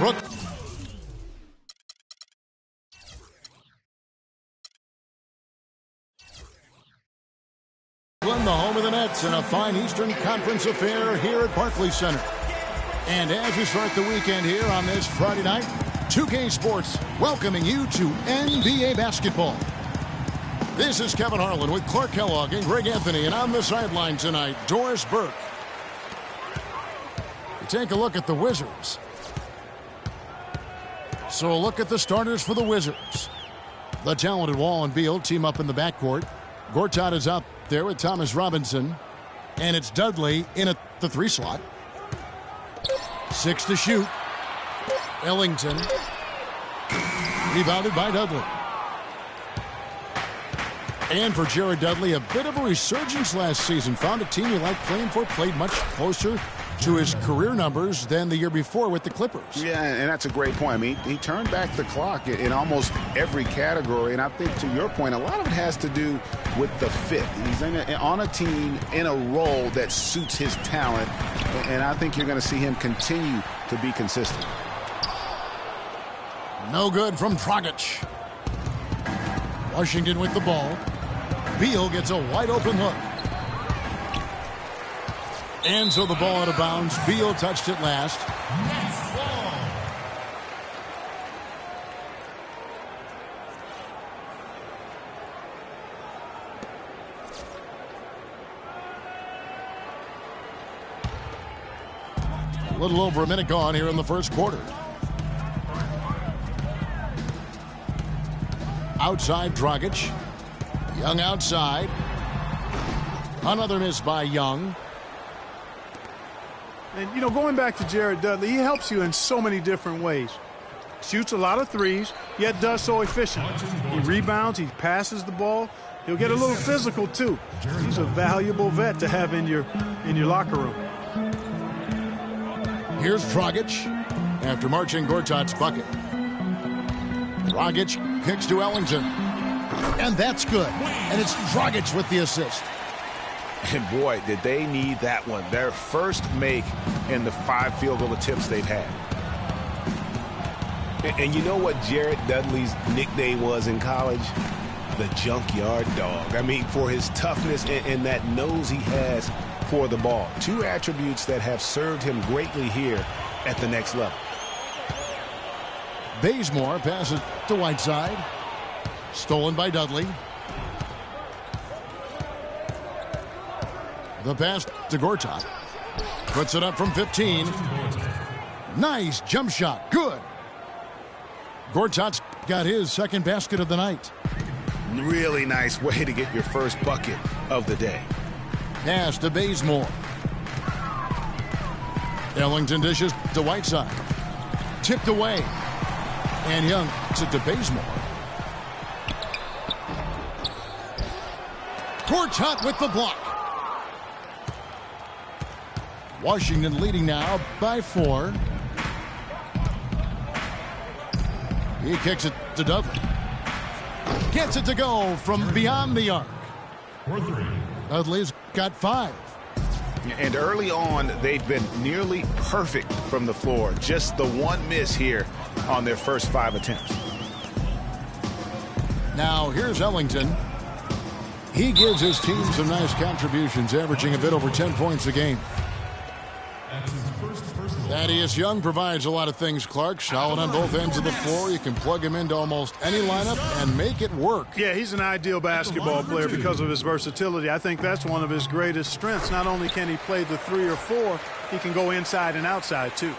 Brooke. The home of the Nets in a fine Eastern Conference affair here at Barclays Center. And as we start the weekend here on this Friday night, 2K Sports welcoming you to NBA basketball. This is Kevin Harlan with Clark Kellogg and Greg Anthony, and on the sideline tonight, Doris Burke. We take a look at the Wizards. So a look at the starters for the Wizards. The talented Wall and Beal team up in the backcourt. Gortat is out there with Thomas Robinson. And it's Dudley in at the 3 slot. 6 to shoot. Ellington. Rebounded by Dudley. And for Jared Dudley, a bit of a resurgence last season. Found a team he liked playing for, played much closer to his career numbers than the year before with the Clippers. Yeah, and that's a great point. I mean, he turned back the clock in almost every category, and I think to your point, a lot of it has to do with the fit. He's on a team in a role that suits his talent, and I think you're going to see him continue to be consistent. No good from Dragic. Washington with the ball. Beal gets a wide-open look. And so the ball out of bounds. Beal touched it last. A little over a minute gone here in the first quarter. Outside Dragic. Young outside. Another miss by Young. And, you know, going back to Jared Dudley, he helps you in so many different ways. Shoots a lot of threes, yet does so efficiently. He rebounds, he passes the ball. He'll get a little physical, too. He's a valuable vet to have in your locker room. Here's Dragic after marching Gortat's bucket. Dragic kicks to Ellington. And that's good. And it's Dragic with the assist. And boy, did they need that one. Their first make in the 5 field goal attempts they've had. And you know what Jared Dudley's nickname was in college? The Junkyard Dog. I mean, for his toughness and that nose he has for the ball. 2 attributes that have served him greatly here at the next level. Bazemore passes to Whiteside. Stolen by Dudley. The pass to Gortat. Puts it up from 15. Nice jump shot. Good. Gortat's got his second basket of the night. Really nice way to get your first bucket of the day. Pass to Bazemore. Ellington dishes to Whiteside. Tipped away. And Young gets it to Bazemore. Gortat with the block. Washington leading now by 4. He kicks it to Dudley. Gets it to go from beyond the arc. Dudley's got 5. And early on, they've been nearly perfect from the floor. Just the one miss here on their first 5 attempts. Now here's Ellington. He gives his team some nice contributions, averaging a bit over 10 points a game. Thaddeus Young provides a lot of things, Clark. Solid on both ends of the floor. You can plug him into almost any lineup and make it work. Yeah, he's an ideal basketball player because of his versatility. I think that's one of his greatest strengths. Not only can he play the 3 or 4, he can go inside and outside too.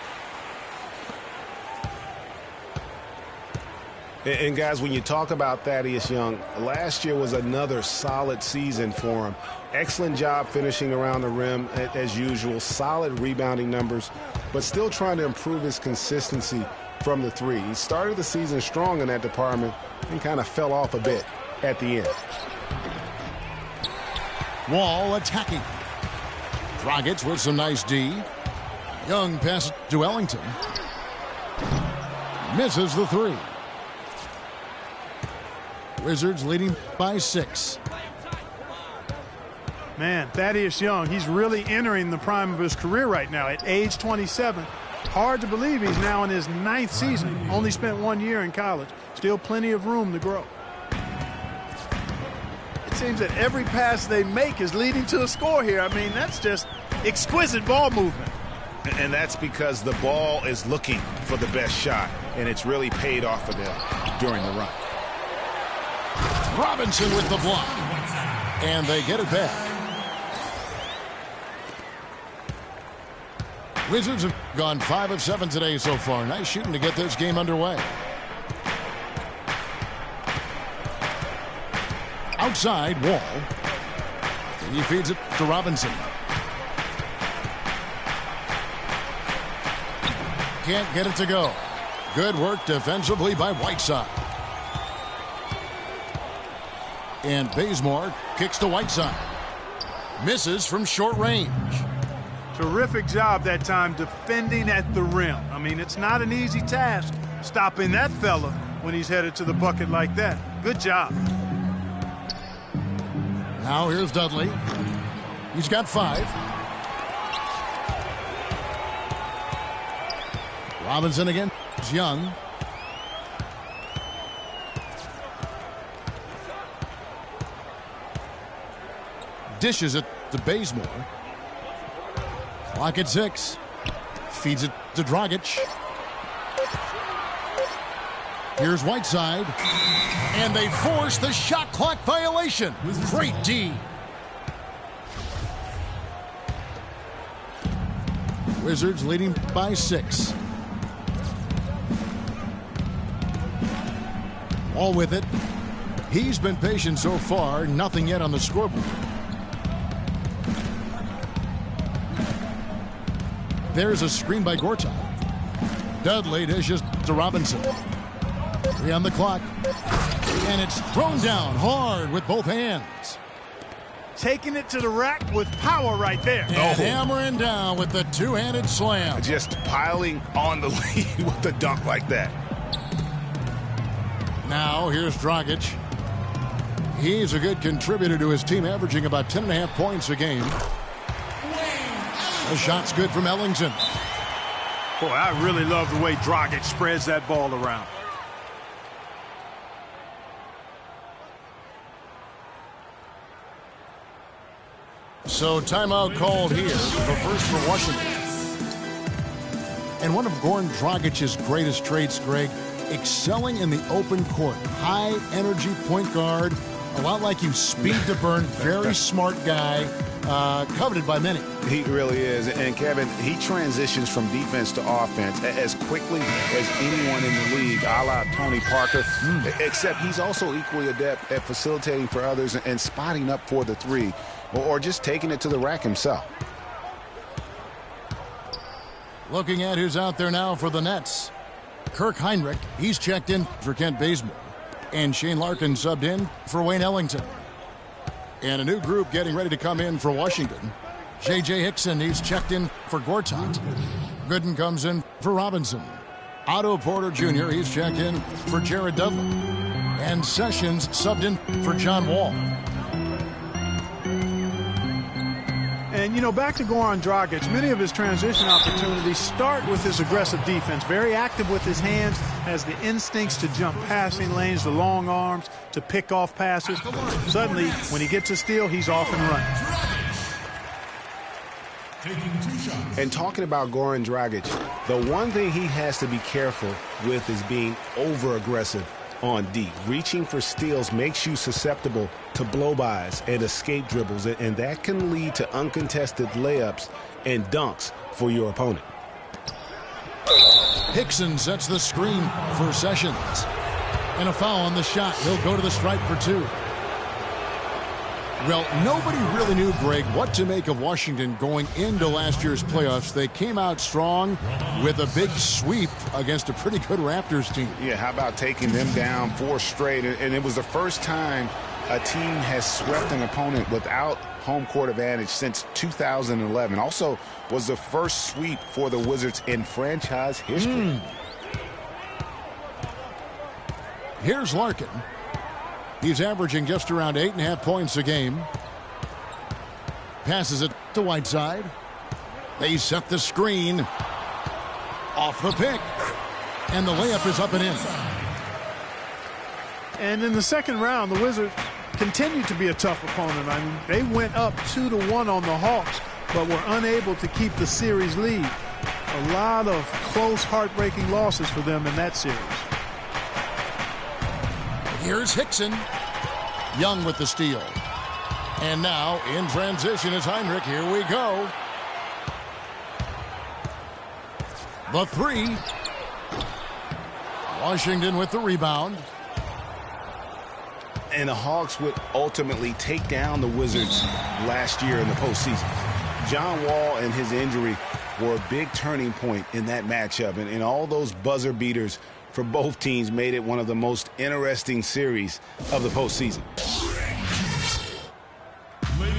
And guys, when you talk about Thaddeus Young, last year was another solid season for him. Excellent job finishing around the rim as usual. Solid rebounding numbers, but still trying to improve his consistency from the 3. He started the season strong in that department and kind of fell off a bit at the end. Wall attacking. Dragic with some nice D. Young passes to Ellington. Misses the 3. Wizards leading by 6. Man, Thaddeus Young, he's really entering the prime of his career right now at age 27. Hard to believe he's now in his 9th season. Only spent 1 year in college. Still plenty of room to grow. It seems that every pass they make is leading to a score here. I mean, that's just exquisite ball movement. And that's because the ball is looking for the best shot, and it's really paid off for them during the run. Robinson with the block. And they get it back. Wizards have gone 5 of 7 today so far. Nice shooting to get this game underway. Outside, Wall. He feeds it to Robinson. Can't get it to go. Good work defensively by Whiteside. And Bazemore kicks to Whiteside. Misses from short range. Terrific job that time defending at the rim. I mean, it's not an easy task stopping that fella when he's headed to the bucket like that. Good job. Now here's Dudley. He's got 5. Robinson again. It's Young. Dishes it to Bazemore. Clock at 6. Feeds it to Dragic. Here's Whiteside. And they force the shot clock violation. Great D. Wizards leading by 6. All with it. He's been patient so far. Nothing yet on the scoreboard. There's a screen by Gortat. Dudley dishes to Robinson. 3 on the clock. And it's thrown down hard with both hands. Taking it to the rack with power right there. And hammering down with the 2-handed slam. Just piling on the lead with a dunk like that. Now here's Dragic. He's a good contributor to his team, averaging about 10.5 points a game. The shot's good from Ellington. Boy, I really love the way Dragic spreads that ball around. So timeout called here, the first for Washington. And one of Goran Dragic's greatest traits, Greg, excelling in the open court. High energy point guard, a lot like you, speed to burn, very smart guy, coveted by many. He really is. And Kevin, he transitions from defense to offense as quickly as anyone in the league, a la Tony Parker, except he's also equally adept at facilitating for others and spotting up for the three, or just taking it to the rack himself. Looking at who's out there now for the Nets. Kirk Heinrich, he's checked in for Kent Bazemore. And Shane Larkin subbed in for Wayne Ellington. And a new group getting ready to come in for Washington. J.J. Hickson, he's checked in for Gortat. Gooden comes in for Robinson. Otto Porter Jr., he's checked in for Jared Dudley. And Sessions subbed in for John Wall. And, you know, back to Goran Dragic, many of his transition opportunities start with his aggressive defense. Very active with his hands, has the instincts to jump passing lanes, the long arms, to pick off passes. Suddenly, when he gets a steal, he's off and running. And talking about Goran Dragic, the one thing he has to be careful with is being over-aggressive on D. Reaching for steals makes you susceptible to blow-bys and escape dribbles, and that can lead to uncontested layups and dunks for your opponent. Hickson sets the screen for Sessions. And a foul on the shot. He'll go to the stripe for two. Well, nobody really knew, Greg, what to make of Washington going into last year's playoffs. They came out strong with a big sweep against a pretty good Raptors team. Yeah, how about taking them down 4 straight? And it was the first time a team has swept an opponent without home court advantage since 2011. Also was the first sweep for the Wizards in franchise history. Here's Larkin. He's averaging just around 8.5 points a game. Passes it to Whiteside. They set the screen. Off the pick. And the layup is up and in. And in the second round, the Wizards continued to be a tough opponent. I mean, they went up 2-1 on the Hawks, but were unable to keep the series lead. A lot of close, heartbreaking losses for them in that series. Here's Hickson. Young with the steal. And now in transition is Heinrich. Here we go. The three. Washington with the rebound. And the Hawks would ultimately take down the Wizards last year in the postseason. John Wall and his injury were a big turning point in that matchup. And all those buzzer beaters for both teams made it one of the most interesting series of the postseason.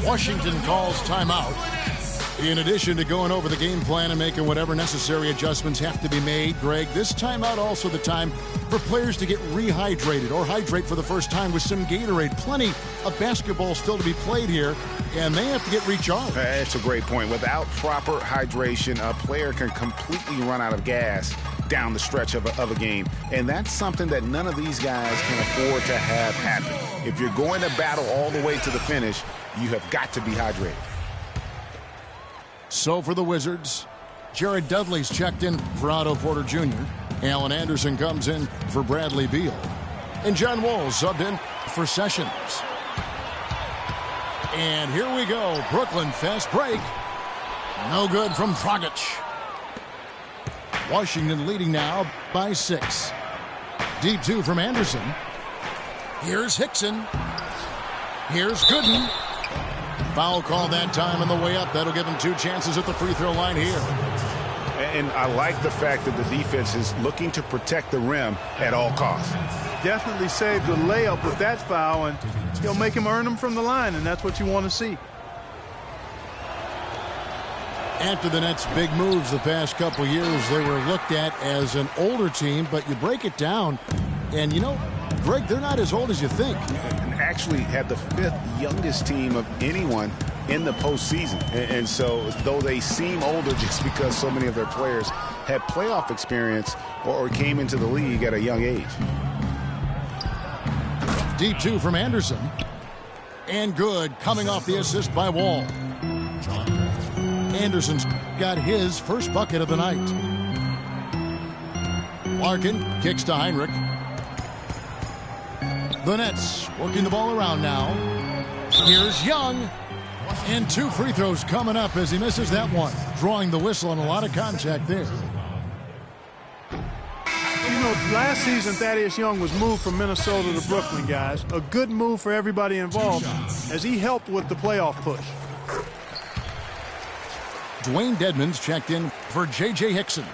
Washington calls timeout. In addition to going over the game plan and making whatever necessary adjustments have to be made, Greg, this timeout also the time for players to get rehydrated or hydrate for the first time with some Gatorade. Plenty of basketball still to be played here, and they have to get recharged. That's a great point. Without proper hydration, a player can completely run out of gas down the stretch of a game. And that's something that none of these guys can afford to have happen. If you're going to battle all the way to the finish, you have got to be hydrated. So for the Wizards, Jared Dudley's checked in for Otto Porter Jr. Allen Anderson comes in for Bradley Beal. And John Wall subbed in for Sessions. And here we go. Brooklyn fast break. No good from Dragic. Washington leading now by 6. Deep 2 from Anderson. Here's Hickson. Here's Gooden. Foul call that time on the way up. That'll give him 2 chances at the free throw line here. And I like the fact that the defense is looking to protect the rim at all costs. Definitely saved a layup with that foul, and he'll make him earn them from the line, and that's what you want to see. After the Nets' big moves the past couple years, they were looked at as an older team, but you break it down, and you know, Greg, they're not as old as you think. And actually had the 5th youngest team of anyone in the postseason. And so though they seem older just because so many of their players had playoff experience or came into the league at a young age. Deep 2 from Anderson. And good, coming off the assist by Wall. Anderson's got his first bucket of the night. Larkin kicks to Heinrich. The Nets working the ball around now. Here's Young. And 2 free throws coming up as he misses that one. Drawing the whistle on a lot of contact there. You know, last season, Thaddeus Young was moved from Minnesota to Brooklyn, guys. A good move for everybody involved as he helped with the playoff push. Dwayne Dedmon's checked in for J.J. Hickson.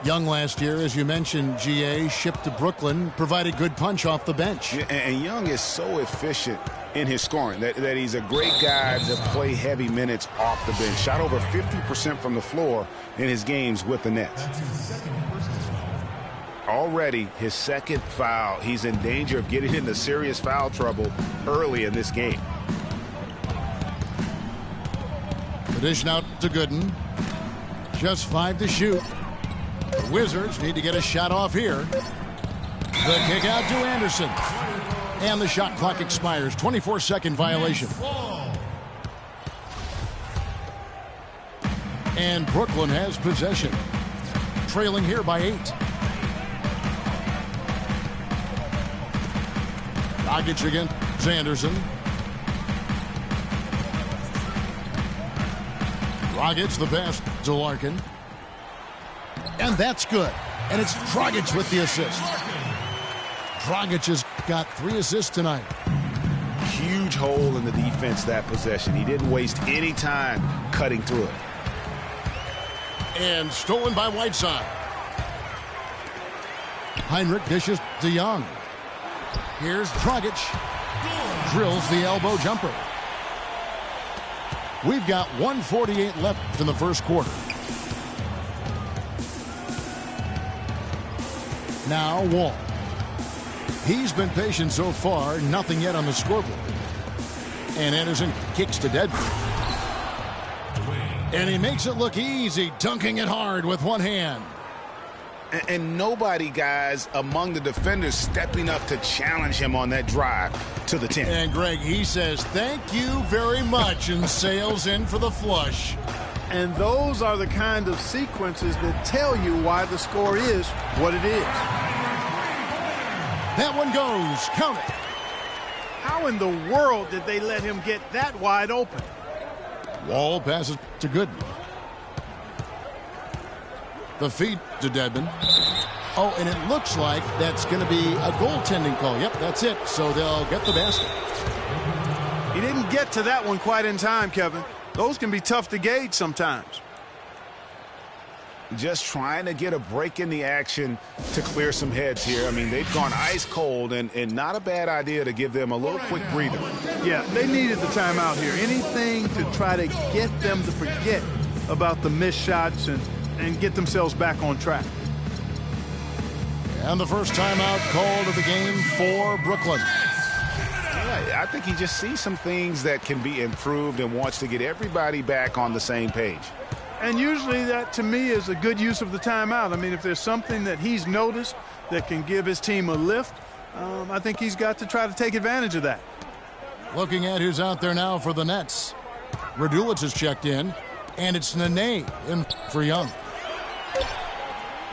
Young last year, as you mentioned, GA, shipped to Brooklyn, provided good punch off the bench. Yeah, and Young is so efficient in his scoring that he's a great guy to play heavy minutes off the bench. Shot over 50% from the floor in his games with the Nets. Already his 2nd foul. He's in danger of getting into serious foul trouble early in this game. The dish out to Gooden. Just 5 to shoot. The Wizards need to get a shot off here. The kick out to Anderson. And the shot clock expires. 24-second violation. And Brooklyn has possession. Trailing here by 8. Dragic against Anderson. Dragic the pass to Larkin. And that's good. And it's Dragic with the assist. Dragic has got 3 assists tonight. Huge hole in the defense that possession. He didn't waste any time cutting through it. And stolen by Whiteside. Heinrich dishes to Young. Here's Dragic. Drills the elbow jumper. We've got 1:48 left in the first quarter. Now Wall. He's been patient so far. Nothing yet on the scoreboard. And Anderson kicks to Dedmon. And he makes it look easy, dunking it hard with one hand. And nobody, guys, among the defenders stepping up to challenge him on that drive to the 10. And Greg, he says, thank you very much, and sails in for the flush. And those are the kind of sequences that tell you why the score is what it is. That one goes. Count it. How in the world did they let him get that wide open? Wall passes to Gooden. The feed to Dedmon. Oh, and it looks like that's going to be a goaltending call. Yep, that's it. So they'll get the basket. He didn't get to that one quite in time, Kevin. Those can be tough to gauge sometimes. Just trying to get a break in the action to clear some heads here. I mean, they've gone ice cold, and not a bad idea to give them a little quick breather. Yeah, they needed the timeout here. Anything to try to get them to forget about the missed shots and get themselves back on track. And the first timeout called of the game for Brooklyn. Yeah, I think he just sees some things that can be improved and wants to get everybody back on the same page. And usually that, to me, is a good use of the timeout. I mean, if there's something that he's noticed that can give his team a lift, I think he's got to try to take advantage of that. Looking at who's out there now for the Nets. Radulich has checked in, and it's Nene in for Young.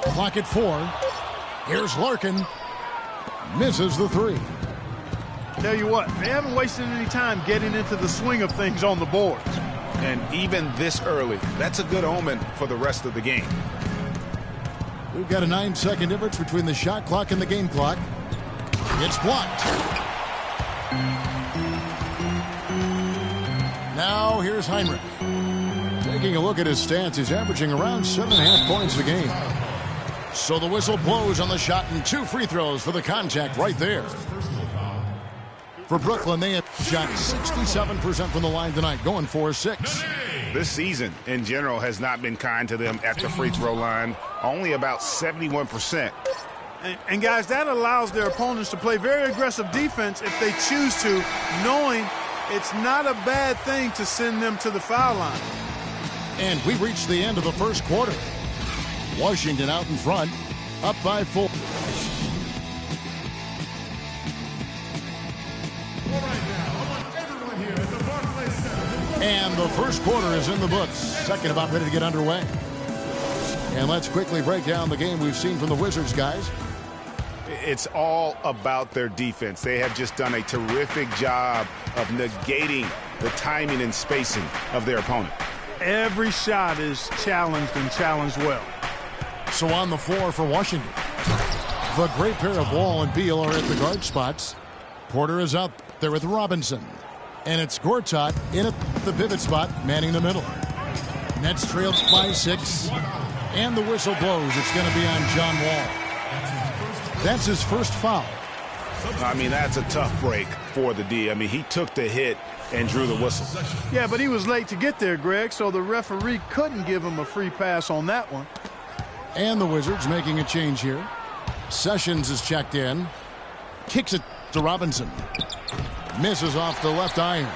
Clock at 4. Here's Larkin. Misses the 3. Tell you what, they haven't wasted any time getting into the swing of things on the boards. And even this early, that's a good omen for the rest of the game. We've got a 9-second difference between the shot clock and the game clock. It's blocked. Now here's Heinrich. Taking a look at his stats, he's averaging around 7.5 points a game. So the whistle blows on the shot and 2 free throws for the contact right there. For Brooklyn, they have shot 67% from the line tonight, going 4-6. This season, in general, has not been kind to them at the free throw line. Only about 71%. And guys, that allows their opponents to play very aggressive defense if they choose to, knowing it's not a bad thing to send them to the foul line. And we reached the end of the first quarter. Washington out in front, up by 4. And the first quarter is in the books. Second about ready to get underway. And let's quickly break down the game we've seen from the Wizards, guys. It's all about their defense. They have just done a terrific job of negating the timing and spacing of their opponent. Every shot is challenged and challenged well. So on the floor for Washington, the great pair of Wall and Beal are at the guard spots. Porter is out there with Robinson. And it's Gortat in at the pivot spot, manning the middle. Nets trailed by 6. And the whistle blows. It's going to be on John Wall. That's his first foul. I mean, that's a tough break for the D. I mean, he took the hit and drew the whistle. Yeah, but he was late to get there, Greg, so the referee couldn't give him a free pass on that one. And the Wizards making a change here. Sessions is checked in. Kicks it to Robinson. Misses off the left iron.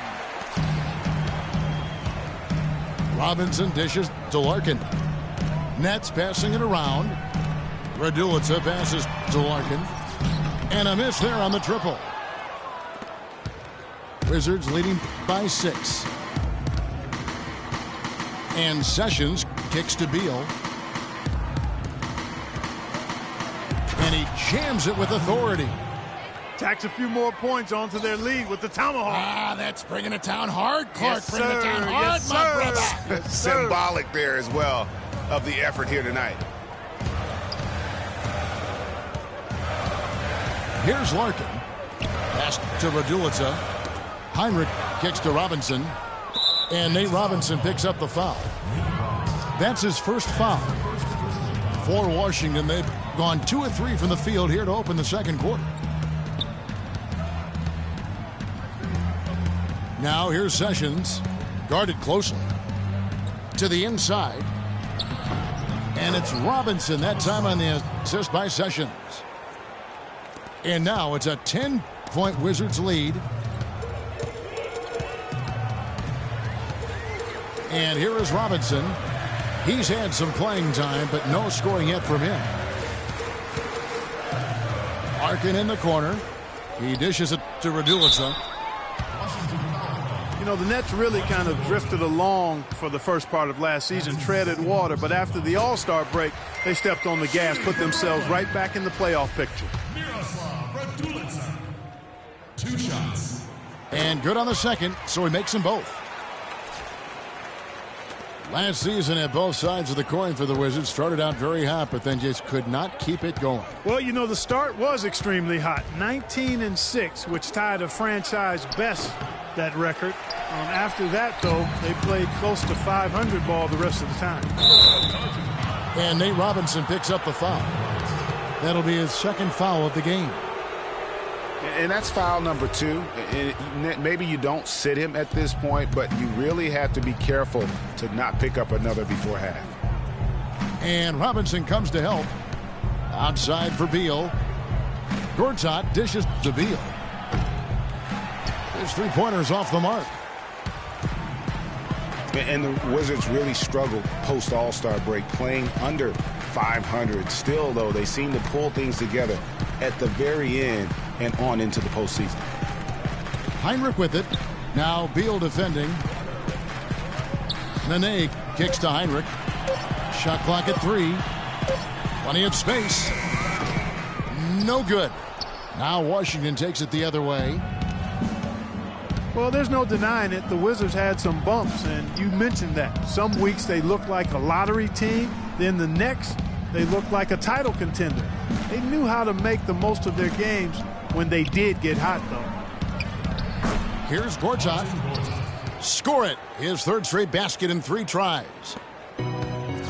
Robinson dishes to Larkin. Nets passing it around. Raduljic passes to Larkin. And a miss there on the triple. Wizards leading by 6. And Sessions kicks to Beal. And he jams it with authority. Tacks a few more points onto their lead with the tomahawk. Ah, that's bringing it down hard. Clark, yes, bringing it down hard, yes, my brother. Yes, Symbolic there as well of the effort here tonight. Here's Larkin. Pass to Raduljic. Heinrich kicks to Robinson. And Nate Robinson picks up the foul. That's his first foul. For Washington, they've gone 2 of 3 from the field here to open the second quarter. Now here's Sessions, guarded closely. To the inside. And it's Robinson, that time on the assist by Sessions. And now it's a 10-point Wizards lead. And here is Robinson. He's had some playing time, but no scoring yet from him. Larkin in the corner. He dishes it to Raduljic. You know, the Nets really kind of drifted along for the first part of last season, treaded water, but after the All-Star break, they stepped on the gas, put themselves right back in the playoff picture. 2 shots. And good on the second, so he makes them both. Last season at both sides of the coin for the Wizards started out very hot, but then just could not keep it going. Well, you know, the start was extremely hot. 19-6, which tied a franchise best, that record. After that, though, they played close to 500 ball the rest of the time. And Nate Robinson picks up the foul. That'll be his second foul of the game. And that's foul number 2. And maybe you don't sit him at this point, but you really have to be careful to not pick up another before half. And Robinson comes to help. Outside for Beal. Gortat dishes to Beal. His 3-pointers off the mark. And the Wizards really struggled post-All-Star break, playing under 500. Still, though, they seem to pull things together at the very end and on into the postseason. Heinrich with it. Now Beal defending. Nene kicks to Heinrich. Shot clock at 3. Plenty of space. No good. Now Washington takes it the other way. Well, there's no denying it. The Wizards had some bumps, and you mentioned that. Some weeks they look like a lottery team. Then the next, they look like a title contender. They knew how to make the most of their games when they did get hot, though. Here's Gortat. Score it. His 3rd straight basket in 3 tries.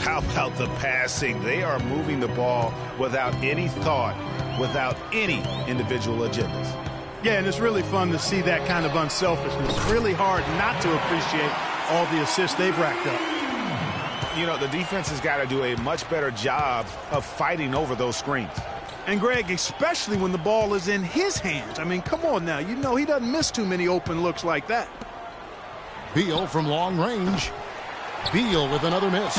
How about the passing? They are moving the ball without any thought, without any individual agendas. Yeah, and it's really fun to see that kind of unselfishness. Really hard not to appreciate all the assists they've racked up. You know, the defense has got to do a much better job of fighting over those screens. And, Greg, especially when the ball is in his hands. I mean, come on now. You know he doesn't miss too many open looks like that. Beal from long range. Beal with another miss.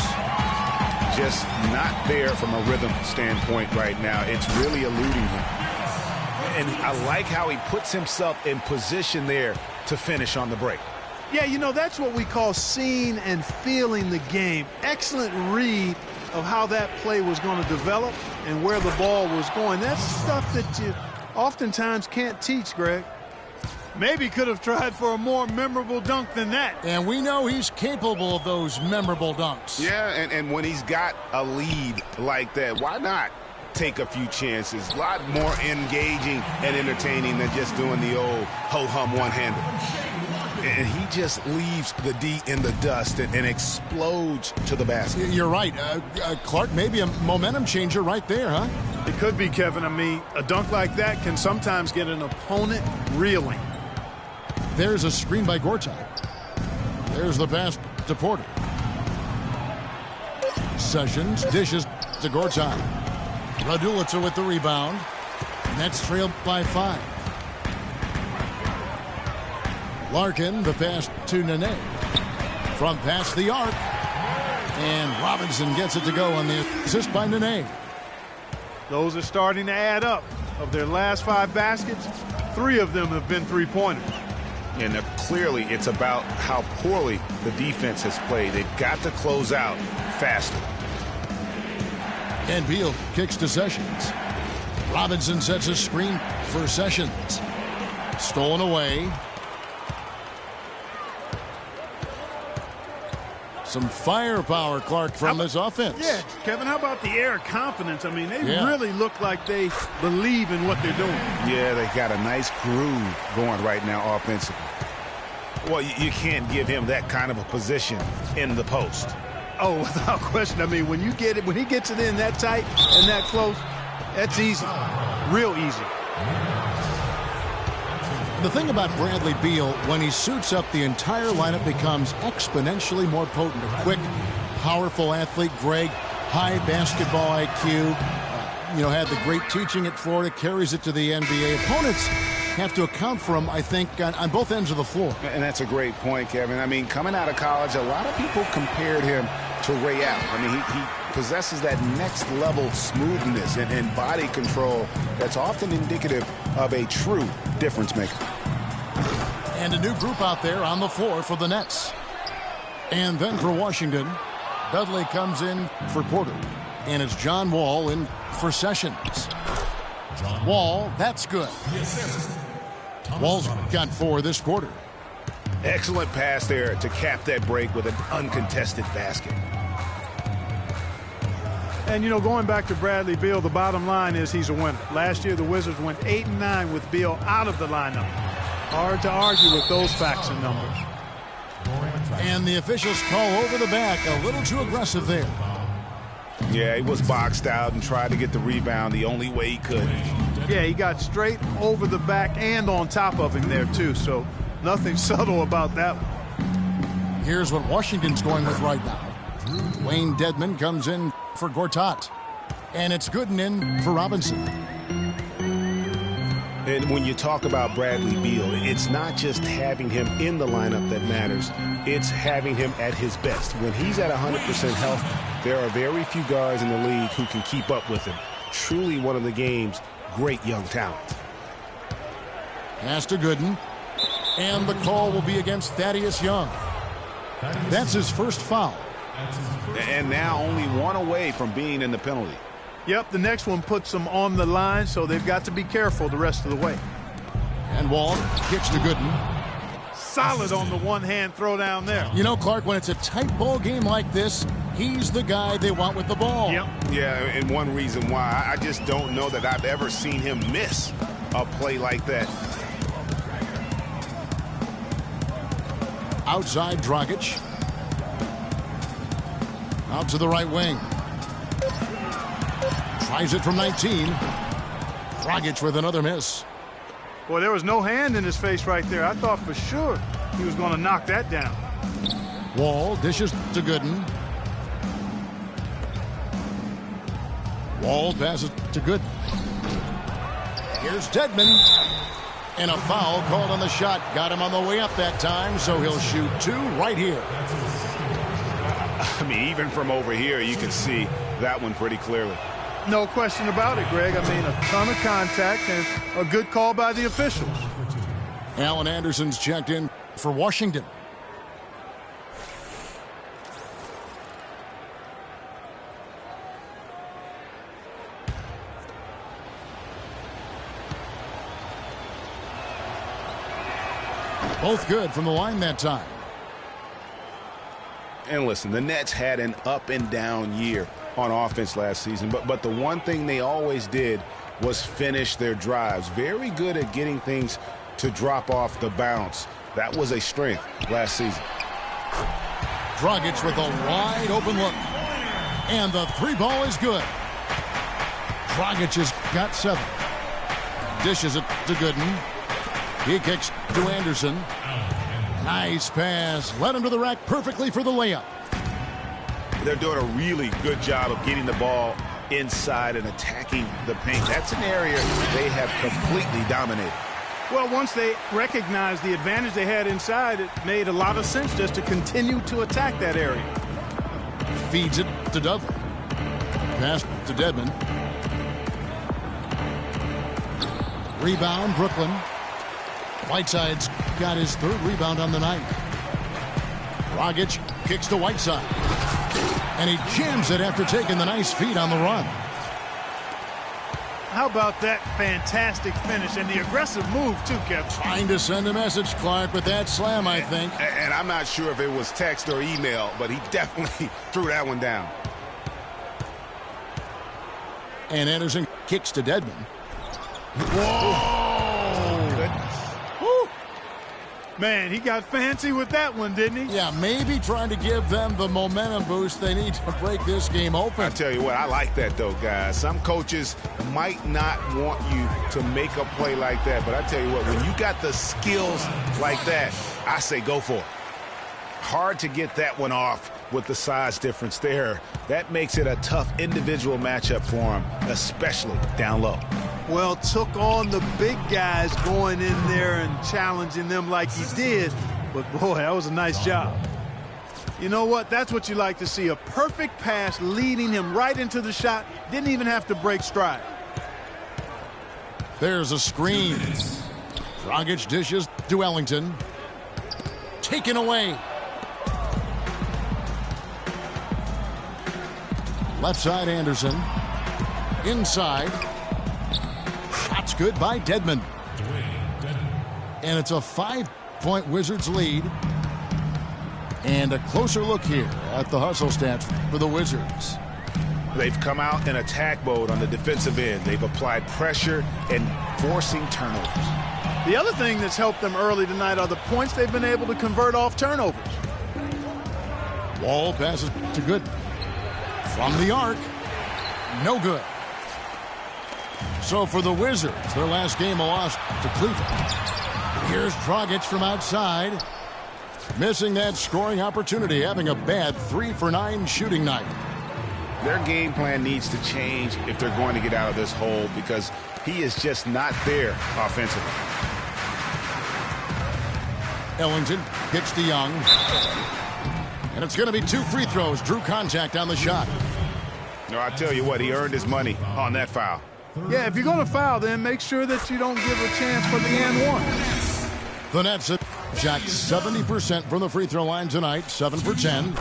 Just not there from a rhythm standpoint right now. It's really eluding him. And I like how he puts himself in position there to finish on the break. Yeah, you know, that's what we call seeing and feeling the game. Excellent read of how that play was going to develop and where the ball was going. That's stuff that you oftentimes can't teach, Greg. Maybe could have tried for a more memorable dunk than that. And we know he's capable of those memorable dunks. Yeah, and when he's got a lead like that, why not take a few chances? A lot more engaging and entertaining than just doing the old ho-hum one-hander. And he just leaves the D in the dust and explodes to the basket. You're right. Clark, maybe a momentum changer right there, huh? It could be, Kevin. I mean, a dunk like that can sometimes get an opponent reeling. There's a screen by Gortat. There's the pass to Porter. Sessions dishes to Gortat. Raduljic with the rebound. Nets trailed by 5. Larkin, the pass to Nene. From past the arc. And Robinson gets it to go on the assist by Nene. Those are starting to add up. Of their last 5 baskets, 3 of them have been three-pointers. And clearly it's about how poorly the defense has played. They've got to close out faster. And Beal kicks to Sessions. Robinson sets a screen for Sessions. Stolen away. Some firepower, Clark, from this offense. Yeah, Kevin, how about the air of confidence? I mean, they really look like they believe in what they're doing. Yeah, they got a nice groove going right now offensively. Well, you can't give him that kind of a position in the post. Oh, without question. I mean, when you get it, when he gets it in that tight and that close, that's easy. Real easy. The thing about Bradley Beal, when he suits up, the entire lineup becomes exponentially more potent. A quick, powerful athlete. Greg, high basketball IQ. Had the great teaching at Florida, carries it to the NBA. Opponents have to account for him, I think, on both ends of the floor. And that's a great point, Kevin. I mean, coming out of college, a lot of people compared him to Ray Allen. I mean, he possesses that next level smoothness and body control that's often indicative of a true difference maker. And a new group out there on the floor for the Nets. And then for Washington, Dudley comes in for Porter. And it's John Wall in for Sessions. Wall, that's good. Wall's got 4 this quarter. Excellent pass there to cap that break with an uncontested basket. And, going back to Bradley Beal, the bottom line is he's a winner. Last year, the Wizards went 8-9 with Beal out of the lineup. Hard to argue with those facts and numbers. And the officials call over the back. A little too aggressive there. Yeah, he was boxed out and tried to get the rebound the only way he could. Yeah, he got straight over the back and on top of him there, too. So nothing subtle about that one. Here's what Washington's going with right now. Wayne Dedmon comes in for Gortat. And it's Gooden in for Robinson. And when you talk about Bradley Beal, it's not just having him in the lineup that matters. It's having him at his best. When he's at 100% health, there are very few guards in the league who can keep up with him. Truly one of the game's great young talents. Pass to Gooden. And the call will be against Thaddeus Young. That's his first foul. And now only 1 away from being in the penalty. Yep, the next one puts them on the line, so they've got to be careful the rest of the way. And Wall kicks to Gooden. Solid on the one-hand throw down there. Clark, when it's a tight ball game like this, he's the guy they want with the ball. Yep. Yeah, and one reason why, I just don't know that I've ever seen him miss a play like that. Outside Dragic. Out to the right wing. Tries it from 19. Dragic with another miss. Boy, there was no hand in his face right there. I thought for sure he was going to knock that down. Wall dishes to Gooden. Wall passes to Gooden. Here's Dedmon. And a foul called on the shot. Got him on the way up that time, so he'll shoot 2 right here. I mean, even from over here, you can see that one pretty clearly. No question about it, Greg. I mean, a ton of contact and a good call by the officials. Alan Anderson's checked in for Washington. Both good from the line that time. And listen, the Nets had an up and down year on offense last season, but the one thing they always did was finish their drives. Very good at getting things to drop off the bounce. That was a strength last season. Dragic with a wide open look. And the 3 ball is good. Dragic has got 7. Dishes it to Gooden. He kicks to Anderson. Nice pass. Led him to the rack perfectly for the layup. They're doing a really good job of getting the ball inside and attacking the paint. That's an area they have completely dominated. Well, once they recognized the advantage they had inside, it made a lot of sense just to continue to attack that area. Feeds it to Dudley. Pass to Dedmon. Rebound, Brooklyn. Whiteside's got his 3rd rebound on the night. Dragic kicks to Whiteside. And he jams it after taking the nice feed on the run. How about that fantastic finish and the aggressive move, too, Kevin? Trying to send a message, Clark, with that slam, I think. And I'm not sure if it was text or email, but he definitely threw that one down. And Anderson kicks to Dedmon. Whoa! Goodness. Man, he got fancy with that one, didn't he? Yeah, maybe trying to give them the momentum boost they need to break this game open. I tell you what, I like that, though, guys. Some coaches might not want you to make a play like that, but I tell you what, when you got the skills like that, I say go for it. Hard to get that one off with the size difference there. That makes it a tough individual matchup for him, especially down low. Well, took on the big guys going in there and challenging them like he did. But, boy, that was a nice job. You know what? That's what you like to see. A perfect pass leading him right into the shot. Didn't even have to break stride. There's a screen. Dragic dishes to Ellington. Taken away. Left side, Anderson. Inside. Shots good by Dedmon. And it's a 5-point Wizards lead. And a closer look here at the hustle stats for the Wizards. They've come out in attack mode on the defensive end. They've applied pressure and forcing turnovers. The other thing that's helped them early tonight are the points they've been able to convert off turnovers. Wall passes to Gooden. From the arc. No good. So for the Wizards, their last game a loss to Cleveland. Here's Dragic from outside. Missing that scoring opportunity, having a bad 3-for-9 shooting night. Their game plan needs to change if they're going to get out of this hole because he is just not there offensively. Ellington kicks to Young. And it's going to be 2 free throws. Drew contact on the shot. No, I tell you what, he earned his money on that foul. Yeah, if you're going to foul, then make sure that you don't give a chance for the and one. The Nets have shot 70% from the free throw line tonight, 7 for 10.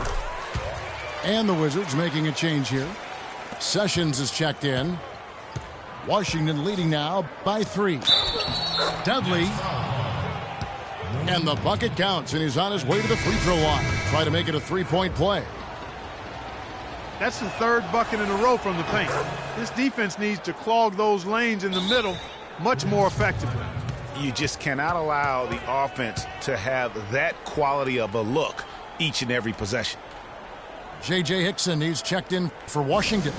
And the Wizards making a change here. Sessions is checked in. Washington leading now by 3. Dudley. And the bucket counts, and he's on his way to the free throw line. Try to make it a 3-point play. That's the 3rd bucket in a row from the paint. This defense needs to clog those lanes in the middle much more effectively. You just cannot allow the offense to have that quality of a look each and every possession. J.J. Hickson, he's checked in for Washington.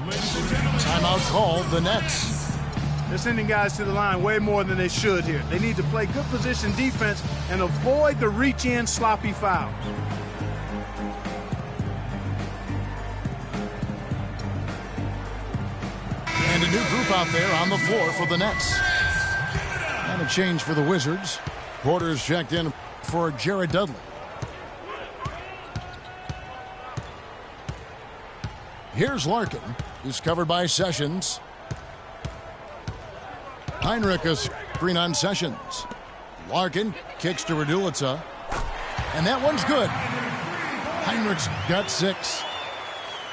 Timeout called, the Nets. They're sending guys to the line way more than they should here. They need to play good position defense and avoid the reach-in sloppy foul. And a new group out there on the floor for the Nets. And a change for the Wizards. Porter's checked in for Jared Dudley. Here's Larkin, who's covered by Sessions. Heinrich a screen on Sessions. Larkin kicks to Raduljic. And that one's good. Heinrich's got 6.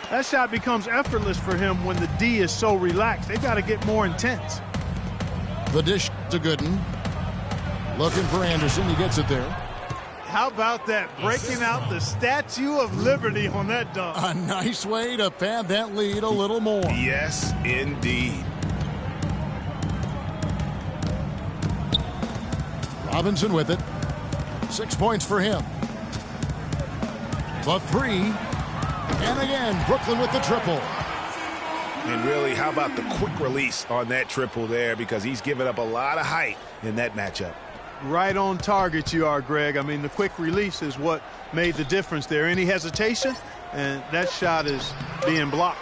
That shot becomes effortless for him when the D is so relaxed. They've got to get more intense. The dish to Gooden. Looking for Anderson. He gets it there. How about that? Breaking out the Statue of Liberty on that dunk. A nice way to pad that lead a little more. Yes, indeed. Robinson with it. 6 points for him. The 3. And again, Brooklyn with the triple. And really, how about the quick release on that triple there, because he's given up a lot of height in that matchup. Right on target you are, Greg. I mean, the quick release is what made the difference there. Any hesitation, and that shot is being blocked.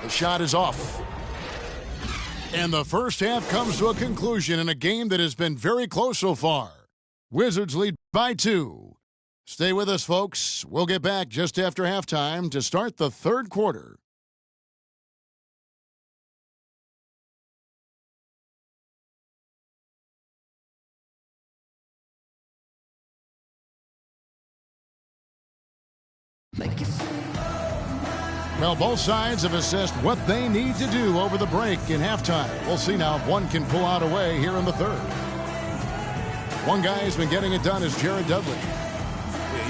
The shot is off. And the first half comes to a conclusion in a game that has been very close so far. Wizards lead by 2. Stay with us, folks. We'll get back just after halftime to start the third quarter. Well, both sides have assessed what they need to do over the break in halftime. We'll see now if one can pull out a way here in the third. One guy who's been getting it done is Jared Dudley.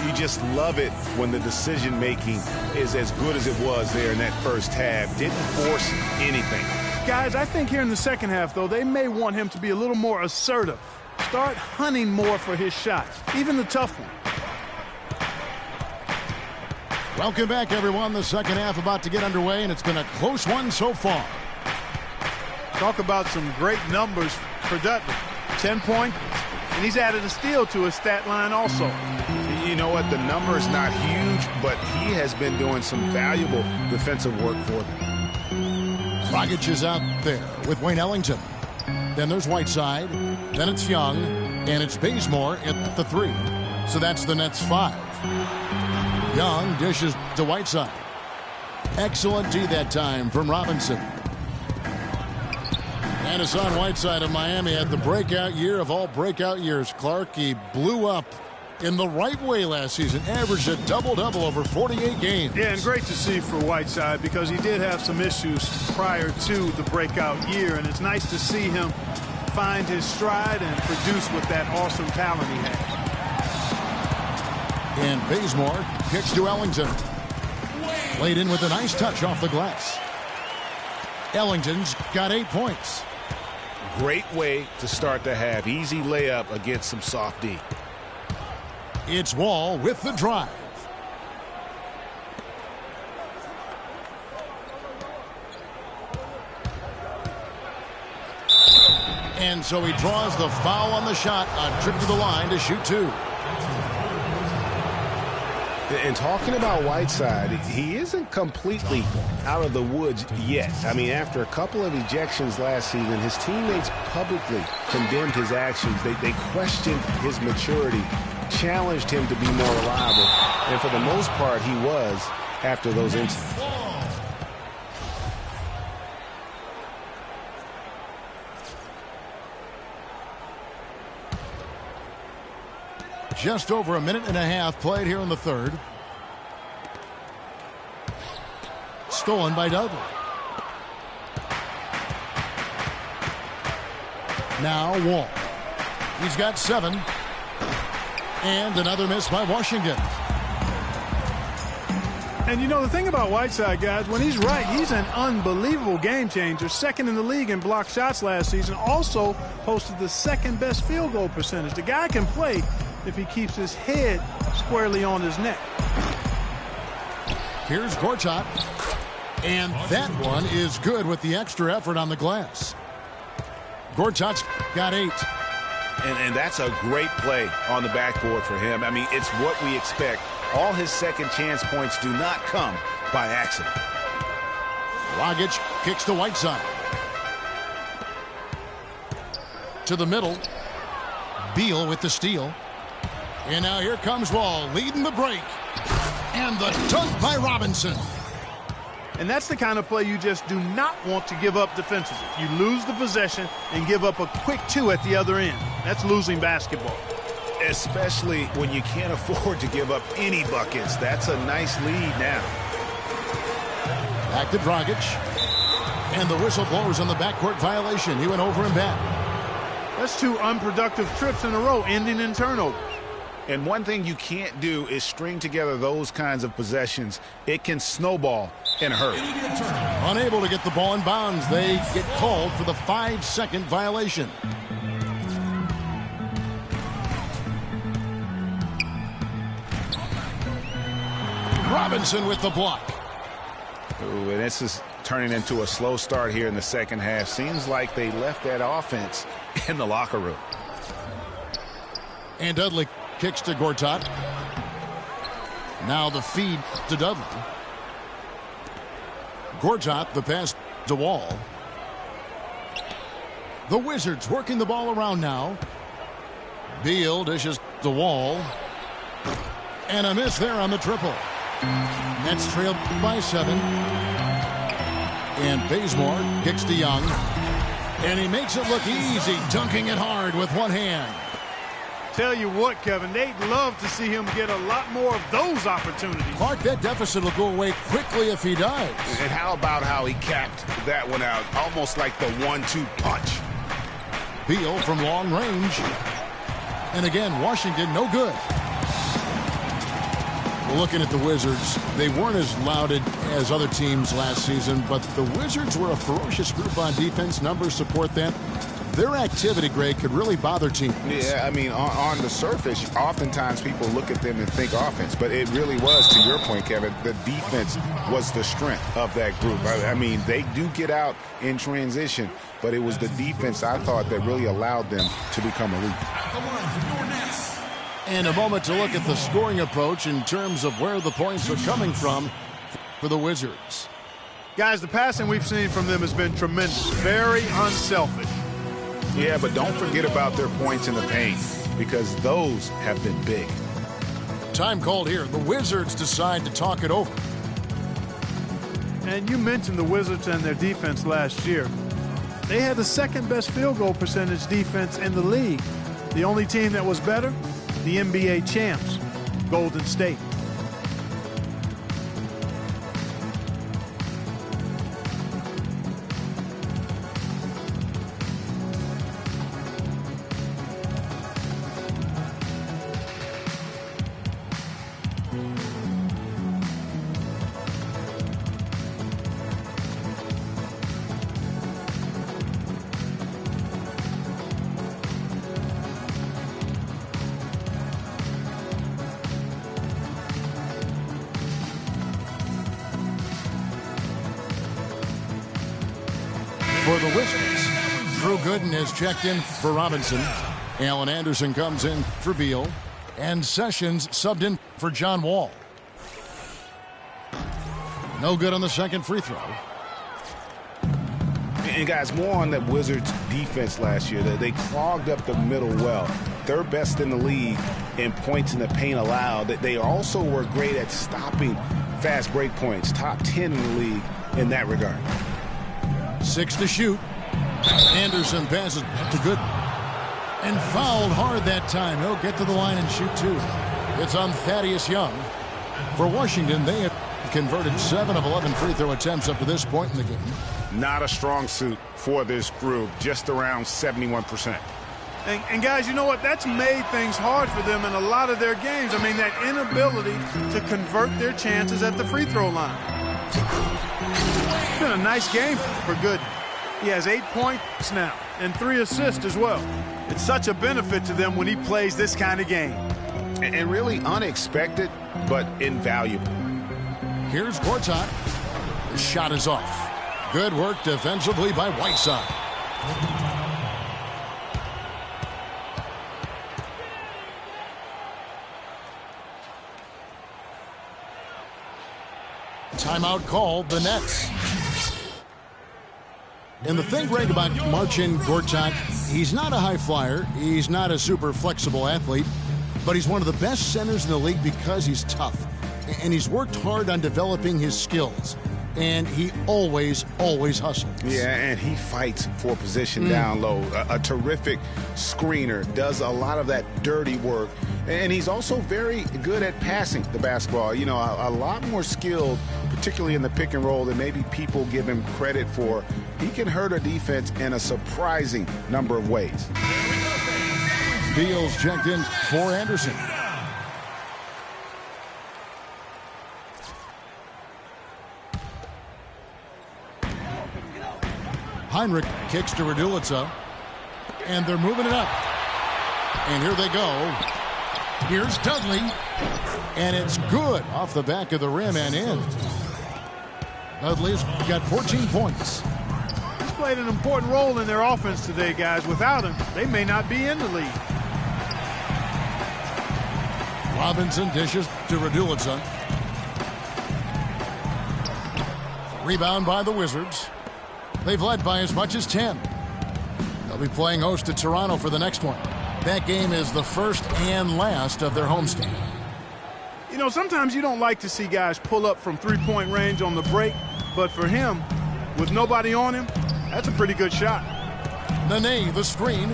You just love it when the decision-making is as good as it was there in that first half. Didn't force anything. Guys, I think here in the second half, though, they may want him to be a little more assertive. Start hunting more for his shots, even the tough one. Welcome back, everyone. The second half about to get underway, and it's been a close one so far. Talk about some great numbers for Dudley. 10 points, and he's added a steal to his stat line also. You know what? The number is not huge, but he has been doing some valuable defensive work for them. Dragic is out there with Wayne Ellington. Then there's Whiteside. Then it's Young. And it's Bazemore at the 3. So that's the Nets' 5. Young dishes to Whiteside. Excellent D that time from Robinson. And Hassan Whiteside of Miami had the breakout year of all breakout years. Clark, he blew up in the right way last season. Averaged a double-double over 48 games. Yeah, and great to see for Whiteside because he did have some issues prior to the breakout year. And it's nice to see him find his stride and produce with that awesome talent he had. And Bazemore kicks to Ellington. Played in with a nice touch off the glass. Ellington's got 8 points. Great way to start the half. Easy layup against some soft D. It's Wall with the drive. And so he draws the foul on the shot. A trip to the line to shoot 2. And talking about Whiteside, he isn't completely out of the woods yet. I mean, after a couple of ejections last season, his teammates publicly condemned his actions. They questioned his maturity, challenged him to be more reliable. And for the most part, he was after those incidents. Just over a minute and a half played here in the third. Stolen by Dudley. Now Wall. He's got 7. And another miss by Washington. And you know, the thing about Whiteside, guys, when he's right, he's an unbelievable game changer. Second in the league in blocked shots last season. Also posted the second best field goal percentage. The guy can play if he keeps his head squarely on his neck. Here's Gortat. And that one is good with the extra effort on the glass. Gortat's got 8. And that's a great play on the backboard for him. I mean, it's what we expect. All his second chance points do not come by accident. Dragic kicks to Whiteside. to the middle. Beal with the steal. And now here comes Wall leading the break. And the dunk by Robinson. And that's the kind of play you just do not want to give up defensively. You lose the possession and give up a quick 2 at the other end. That's losing basketball. Especially when you can't afford to give up any buckets. That's a nice lead now. Back to Dragic. And the whistle blows on the backcourt violation. He went over and back. That's 2 unproductive trips in a row, ending in turnover. And one thing you can't do is string together those kinds of possessions. It can snowball in a hurry. Unable to get the ball in bounds. They get called for the 5-second violation. Robinson with the block. Ooh, and this is turning into a slow start here in the second half. Seems like they left that offense in the locker room. And Dudley kicks to Gortat. Now the feed to Dudley. Gortat, the pass to Wall. The Wizards working the ball around now. Beal dishes the Wall. And a miss there on the triple. Nets trailed by 7. And Bazemore kicks to Young. And he makes it look easy, dunking it hard with one hand. Tell you what, Kevin, they'd love to see him get a lot more of those opportunities. Clark, that deficit will go away quickly if he does. And how about how he capped that one out? Almost like the 1-2 punch. Beal from long range. And again, Washington no good. Looking at the Wizards, they weren't as lauded as other teams last season, but the Wizards were a ferocious group on defense. Numbers support that. Their activity, Greg, could really bother teams. Yeah, I mean, on the surface, oftentimes people look at them and think offense, but it really was, to your point, Kevin, the defense was the strength of that group. I mean, they do get out in transition, but it was the defense, I thought, that really allowed them to become elite. And a moment to look at the scoring approach in terms of where the points are coming from for the Wizards. Guys, the passing we've seen from them has been tremendous. Very unselfish. Yeah, but don't forget about their points in the paint, because those have been big. Time called here. The Wizards decide to talk it over. And you mentioned the Wizards and their defense last year. They had the second best field goal percentage defense in the league. The only team that was better, the NBA champs, Golden State. For the Wizards, Drew Gooden has checked in for Robinson. Alan Anderson comes in for Beal. And Sessions subbed in for John Wall. No good on the second free throw. And guys, more on that Wizards defense last year. They clogged up the middle well. Third best in the league in points in the paint allowed. They also were great at stopping fast break points. Top 10 in the league in that regard. 6 to shoot. Anderson passes to Gooden. And fouled hard that time. He'll get to the line and shoot 2. It's on Thaddeus Young. For Washington, they have converted 7 of 11 free throw attempts up to this point in the game. Not a strong suit for this group, just around 71%. And guys, you know what? That's made things hard for them in a lot of their games. I mean, that inability to convert their chances at the free throw line. It's been a nice game for Gooden. He has 8 points now and 3 assists as well. It's such a benefit to them when he plays this kind of game. And really unexpected, but invaluable. Here's Gortat. The shot is off. Good work defensively by Whiteside. Timeout called, the Nets. And the thing, Greg, about Marcin Gortat, he's not a high flyer. He's not a super flexible athlete, but he's one of the best centers in the league because he's tough. And he's worked hard on developing his skills. And he always hustles. Yeah, and he fights for position down low. A terrific screener, does a lot of that dirty work. And he's also very good at passing the basketball. You know, a lot more skilled, particularly in the pick and roll, than maybe people give him credit for. He can hurt a defense in a surprising number of ways. Beals checked in for Anderson. Heinrich kicks to Raduljic, and they're moving it up. And here they go. Here's Dudley, and it's good off the back of the rim and in. Dudley's got 14 points. He's played an important role in their offense today, guys. Without him, they may not be in the lead. Robinson dishes to Raduljic. Rebound by the Wizards. They've led by as much as 10. They'll be playing host to Toronto for the next one. That game is the first and last of their homestand. You know, sometimes you don't like to see guys pull up from three-point range on the break, but for him, with nobody on him, that's a pretty good shot. Nene, the screen.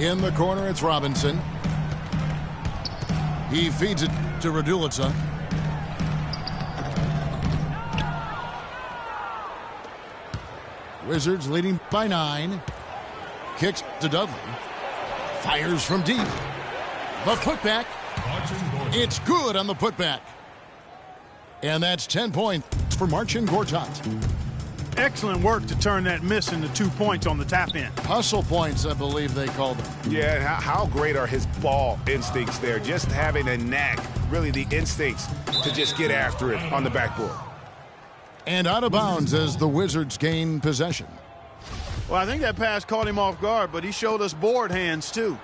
In the corner, it's Robinson. He feeds it to Raduljic. Wizards leading by 9. Kicks to Dudley. Fires from deep. The putback. It's good on the putback. And that's 10 points for Marcin Gortat. Excellent work to turn that miss into 2 points on the tap-in. Hustle points, I believe they called them. Yeah, how great are his ball instincts there? Just having a knack, really the instincts to just get after it on the backboard. And out of bounds as the Wizards gain possession. Well, I think that pass caught him off guard, but he showed us board hands, too.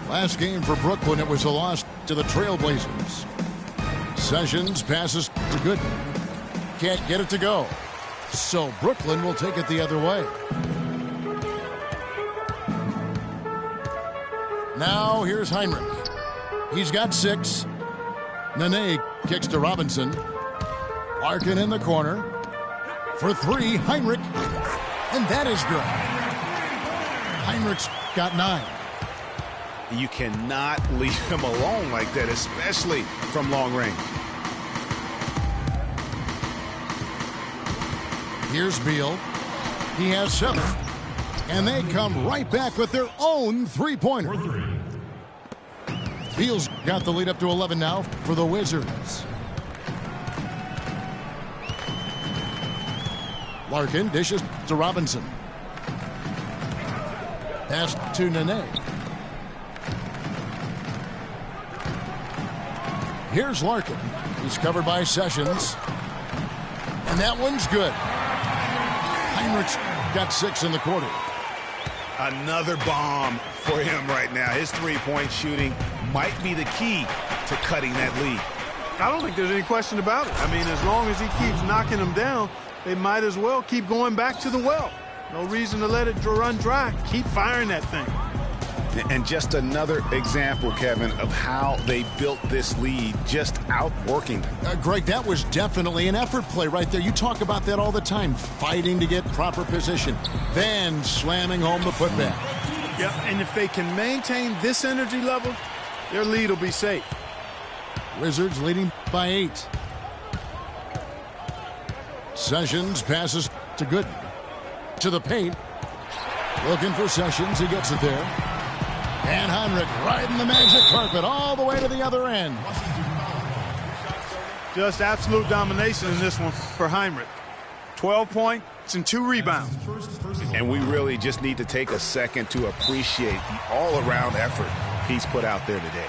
Last game for Brooklyn, it was a loss to the Trailblazers. Sessions passes to Gooden. Can't get it to go. So Brooklyn will take it the other way. Now here's Heinrich. He's got 6. Nene kicks to Robinson. Larkin in the corner. For 3, Heinrich. And that is good. Heinrich's got 9. You cannot leave him alone like that, especially from long range. Here's Beal. He has 7. And they come right back with their own three-pointer. Beal's got the lead up to 11 now for the Wizards. Larkin dishes to Robinson. Pass to Nene. Here's Larkin. He's covered by Sessions. And that one's good. Heinrich's got 6 in the quarter. Another bomb for him right now. His three-point shooting might be the key to cutting that lead. I don't think there's any question about it. I mean, as long as he keeps knocking them down, they might as well keep going back to the well. No reason to let it run dry. Keep firing that thing. And just another example, Kevin, of how they built this lead, just outworking them. Greg, that was definitely an effort play right there. You talk about that all the time, fighting to get proper position, then slamming home the putback. Yep, and if they can maintain this energy level, their lead will be safe. Wizards leading by 8. Sessions passes to Gooden. To the paint. Looking for Sessions. He gets it there. And Heinrich riding the magic carpet all the way to the other end. Just absolute domination in this one for Heinrich. 12 points and 2 rebounds. And we really just need to take a second to appreciate the all-around effort he's put out there today.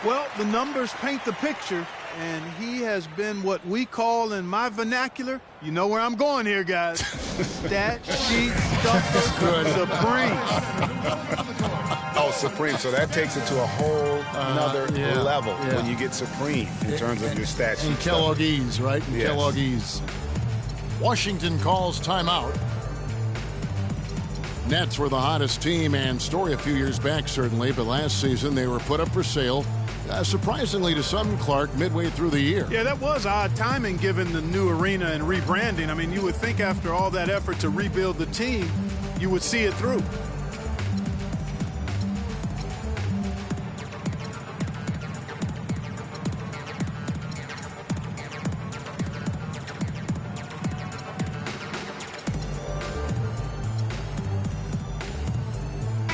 Well, the numbers paint the picture, and he has been what we call in my vernacular, you know where I'm going here, guys, stat sheet stuffer supreme. Oh, supreme. So that takes it to a whole another level when you get supreme in terms of your stat sheet. And Kelloggese, right? And yes. Kelloggese. Washington calls timeout. Nets were the hottest team and story a few years back, certainly, but last season they were put up for sale, surprisingly to some, Clark, midway through the year. Yeah, that was odd timing given the new arena and rebranding. I mean, you would think after all that effort to rebuild the team, you would see it through.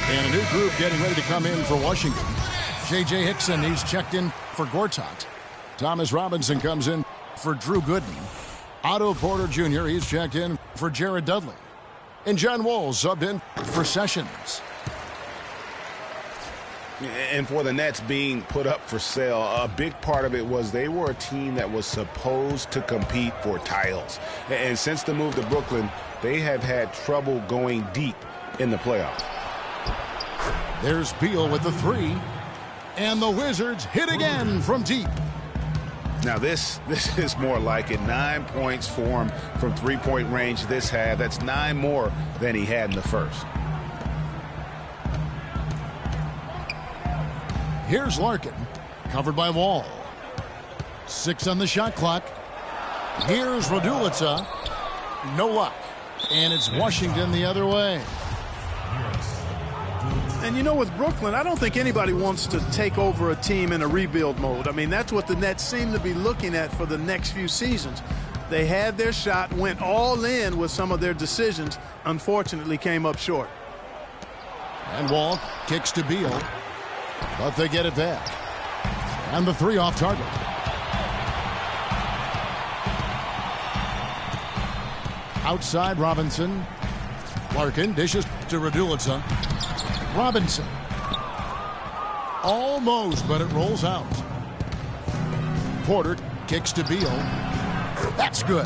And a new group getting ready to come in for Washington. J.J. Hickson, he's checked in for Gortat. Thomas Robinson comes in for Drew Gooden. Otto Porter Jr., he's checked in for Jared Dudley. And John Wall subbed in for Sessions. And for the Nets being put up for sale, a big part of it was they were a team that was supposed to compete for titles. And since the move to Brooklyn, they have had trouble going deep in the playoffs. There's Beal with the three. And the Wizards hit again from deep. Now this is more like it. 9 points for him from three-point range this half. That's 9 more than he had in the first. Here's Larkin, covered by Wall. 6 on the shot clock. Here's Raduljic. No luck. And it's Washington the other way. And you know, with Brooklyn, I don't think anybody wants to take over a team in a rebuild mode. I mean, that's what the Nets seem to be looking at for the next few seasons. They had their shot, went all in with some of their decisions, unfortunately came up short. And Wall kicks to Beal, but they get it back. And the three off target. Outside Robinson. Larkin dishes to Raduljic. Robinson. Almost, but it rolls out. Porter kicks to Beal. That's good.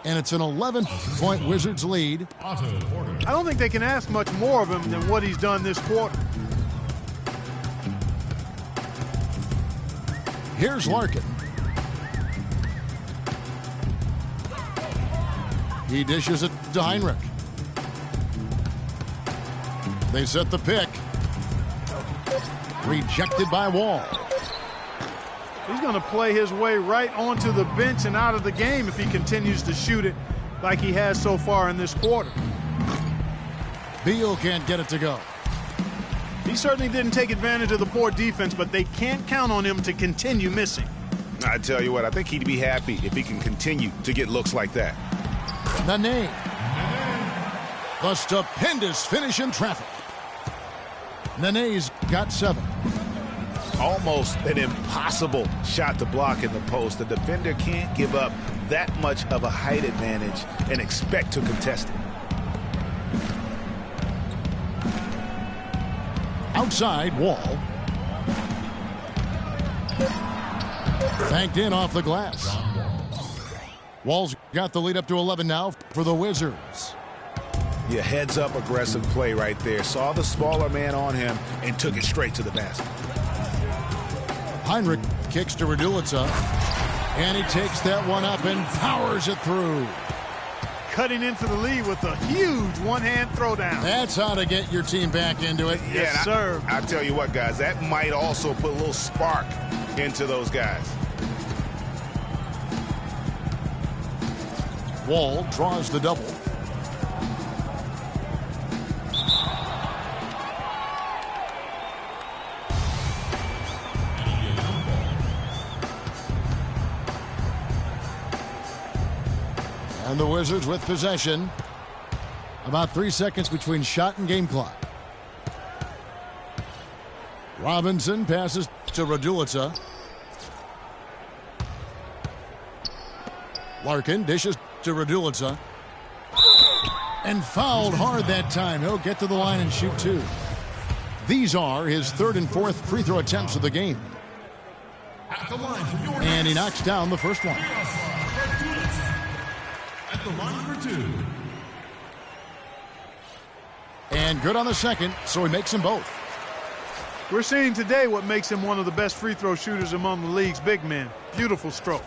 And it's an 11-point Wizards lead. I don't think they can ask much more of him than what he's done this quarter. Here's Larkin. He dishes it to Heinrich. They set the pick. Rejected by Wall. He's going to play his way right onto the bench and out of the game if he continues to shoot it like he has so far in this quarter. Beal can't get it to go. He certainly didn't take advantage of the poor defense, but they can't count on him to continue missing. I tell you what, I think he'd be happy if he can continue to get looks like that. Nene. The stupendous finish in traffic. Nene's got 7. Almost an impossible shot to block in the post. The defender can't give up that much of a height advantage and expect to contest it. Outside, Wall. Banked in off the glass. Wall's got the lead up to 11 now for the Wizards. Yeah, heads up aggressive play right there. Saw the smaller man on him and took it straight to the basket. Heinrich kicks to Raduljic. And he takes that one up and powers it through. Cutting into the lead with a huge one-hand throwdown. That's how to get your team back into it. Yes, sir. I tell you what, guys, that might also put a little spark into those guys. Wall draws the double. And the Wizards with possession. About 3 seconds between shot and game clock. Robinson passes to Raduljic. Larkin dishes to Raduljic. And fouled hard that time. He'll get to the line and shoot 2. These are his 3rd and 4th free throw attempts of the game. And he knocks down the first one. At the line for 2. And good on the second, so he makes them both. We're seeing today what makes him one of the best free throw shooters among the league's big men. Beautiful stroke.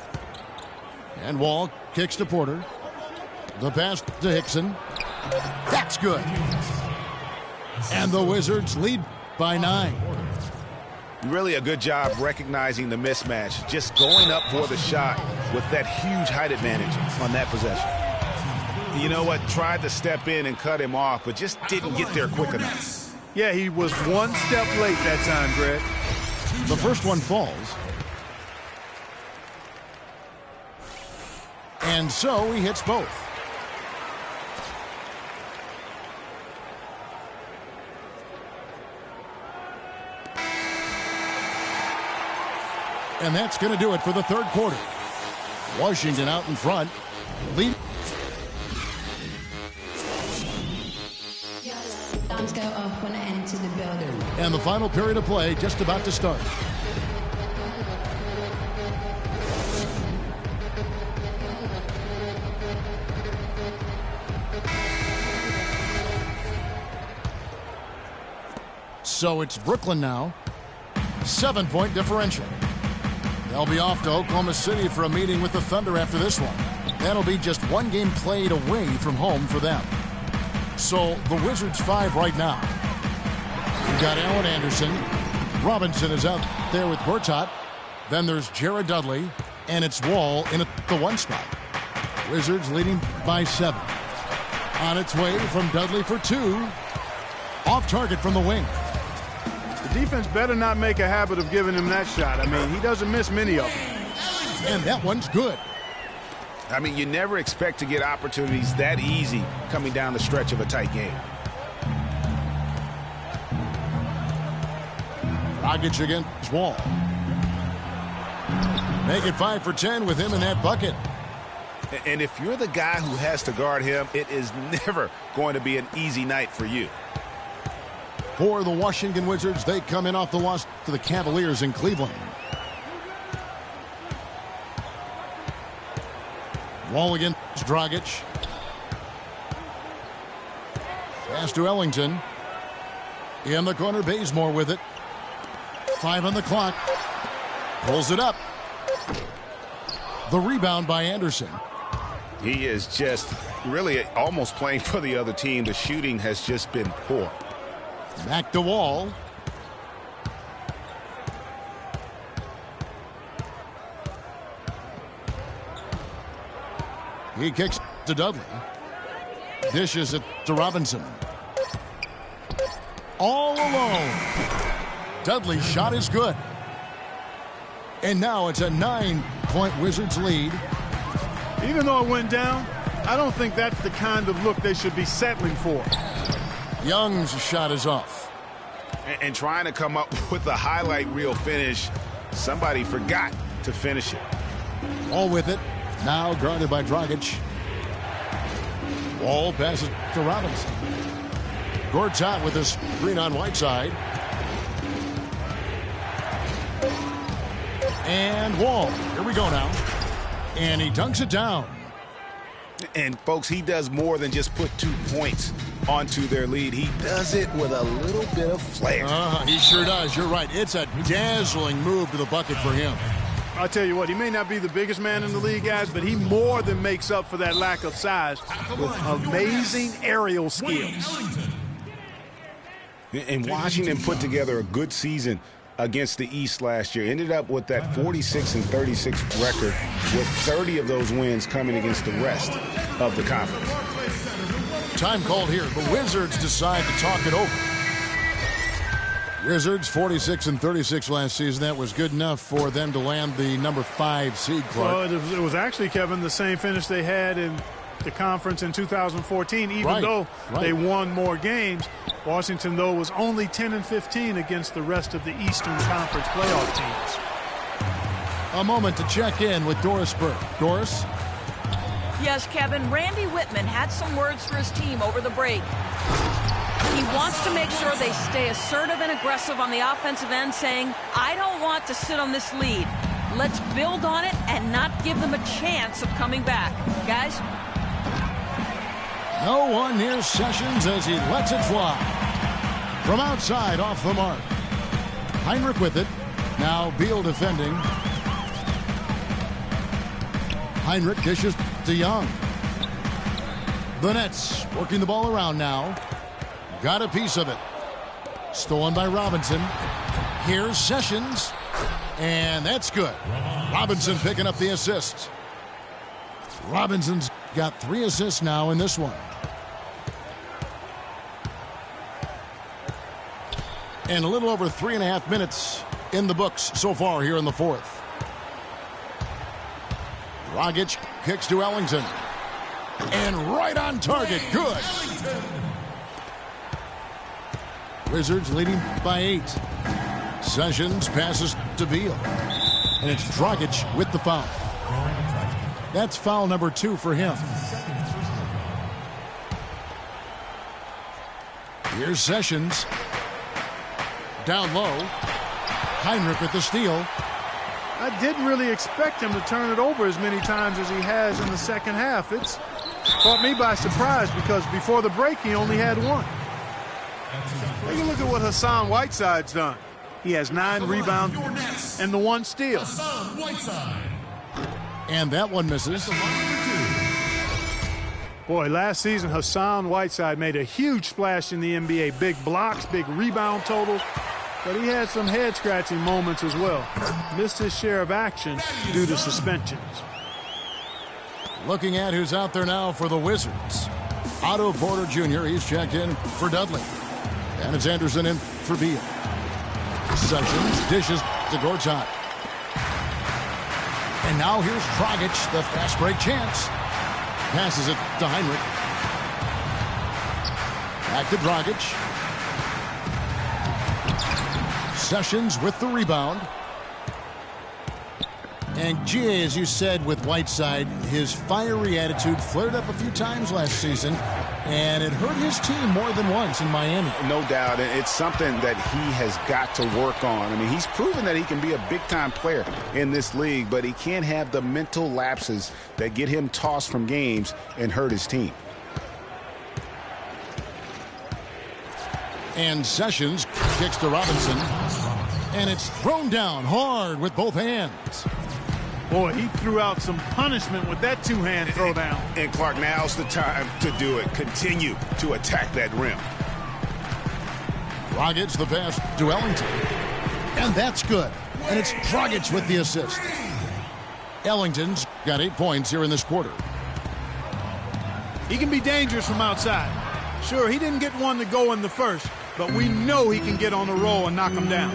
And Wall kicks to Porter. The pass to Hickson. That's good. And the Wizards lead by 9. Really a good job recognizing the mismatch. Just going up for the shot with that huge height advantage on that possession. You know what? Tried to step in and cut him off, but just didn't get there quick enough. Yeah, he was one step late that time, Greg. The first one falls. And so he hits both. And that's going to do it for the third quarter. Washington out in front. Lead. Alarms go off when I enter the building. And the final period of play just about to start. So it's Brooklyn now. 7-point differential. They'll be off to Oklahoma City for a meeting with the Thunder after this one. That'll be just one game played away from home for them. So the Wizards 5 right now. We've got Allen Anderson. Robinson is out there with Gortat. Then there's Jared Dudley. And it's Wall in at the 1 spot. Wizards leading by 7. On its way from Dudley for 2. Off target from the wing. The defense better not make a habit of giving him that shot. I mean, he doesn't miss many of them. And that one's good. I mean, you never expect to get opportunities that easy coming down the stretch of a tight game. Dragic against Wall. Make it 5 for 10 with him in that bucket. And if you're the guy who has to guard him, it is never going to be an easy night for you. For the Washington Wizards, they come in off the loss to the Cavaliers in Cleveland. Wall against Dragic. Pass to Ellington. In the corner, Bazemore with it. 5 on the clock. Pulls it up. The rebound by Anderson. He is just really almost playing for the other team. The shooting has just been poor. Back to Wall. He kicks to Dudley. Dishes it to Robinson. All alone. Dudley's shot is good. And now it's a 9-point Wizards lead. Even though it went down, I don't think that's the kind of look they should be settling for. Young's shot is off. And trying to come up with a highlight reel finish, somebody forgot to finish it. Wall with it. Now guarded by Dragic. Wall passes to Robinson. Gortat with his screen on Whiteside. And Wall. Here we go now. And he dunks it down. And, folks, he does more than just put 2 points onto their lead. He does it with a little bit of flair. He sure does. You're right. It's a dazzling move to the bucket for him. I'll tell you what, he may not be the biggest man in the league, guys, but he more than makes up for that lack of size with amazing aerial skills. And Washington put together a good season against the East last year. Ended up with that 46-36 record, with 30 of those wins coming against the rest of the conference. Time called here. The Wizards decide to talk it over. Wizards 46-36 last season. That was good enough for them to land the number 5 seed, Clark. Well, it was actually, Kevin, the same finish they had in the conference in 2014, even though they won more games. Washington, though, was only 10-15 against the rest of the Eastern Conference playoff teams. A moment to check in with Doris Burke. Doris? Yes, Kevin, Randy Whitman had some words for his team over the break. He wants to make sure they stay assertive and aggressive on the offensive end, saying, I don't want to sit on this lead. Let's build on it and not give them a chance of coming back. Guys? No one near Sessions as he lets it fly. From outside, off the mark. Heinrich with it. Now Beal defending. Heinrich dishes to Young. The Nets working the ball around now. Got a piece of it. Stolen by Robinson. Here's Sessions. And that's good. Robinson picking up the assist. Robinson's got 3 assists now in this one. And a little over 3.5 minutes in the books so far here in the fourth. Dragic kicks to Ellington. And right on target. Good. Wizards leading by 8. Sessions passes to Beal. And it's Dragic with the foul. That's foul number 2 for him. Here's Sessions. Down low. Heinrich with the steal. I didn't really expect him to turn it over as many times as he has in the second half. It's caught me by surprise because before the break he only had 1. Take a look at what Hassan Whiteside's done. He has 9 rebounds and the 1 steal. And that one misses. Boy, last season Hassan Whiteside made a huge splash in the NBA. Big blocks, big rebound total. But he had some head-scratching moments as well. Missed his share of action due to suspensions. Looking at who's out there now for the Wizards. Otto Porter Jr., he's checked in for Dudley. And it's Anderson in for Beal. Sessions dishes to Gortat. And now here's Dragic, the fast break chance. Passes it to Heinrich. Back to Dragic. Sessions with the rebound. And GA, as you said with Whiteside, his fiery attitude flared up a few times last season, and it hurt his team more than once in Miami. No doubt, and it's something that he has got to work on. I mean, he's proven that he can be a big-time player in this league, but he can't have the mental lapses that get him tossed from games and hurt his team. And Sessions kicks to Robinson, and it's thrown down hard with both hands. Boy, he threw out some punishment with that 2-hand throwdown. And Clark, now's the time to do it. Continue to attack that rim. Dragic the pass to Ellington. And that's good. And it's Dragic with the assist. Ellington's got 8 points here in this quarter. He can be dangerous from outside. Sure, he didn't get one to go in the first, but we know he can get on the roll and knock him down.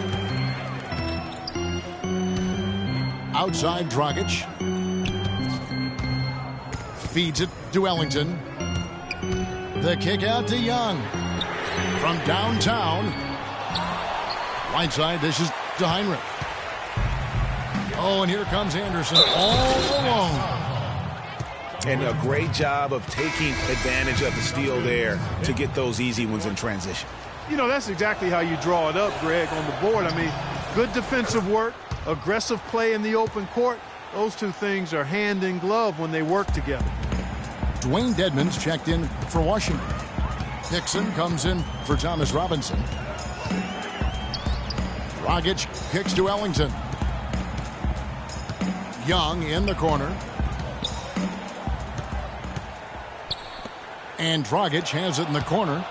Outside Dragic. Feeds it to Ellington. The kick out to Young. From downtown. Whiteside dishes to Heinrich. Oh, and here comes Anderson all alone. And a great job of taking advantage of the steal there to get those easy ones in transition. You know, that's exactly how you draw it up, Greg, on the board. I mean, good defensive work, aggressive play in the open court. Those two things are hand in glove when they work together. Dwayne Dedmon's checked in for Washington. Dixon comes in for Thomas Robinson. Dragic kicks to Ellington. Young in the corner. And Dragic has it in the corner.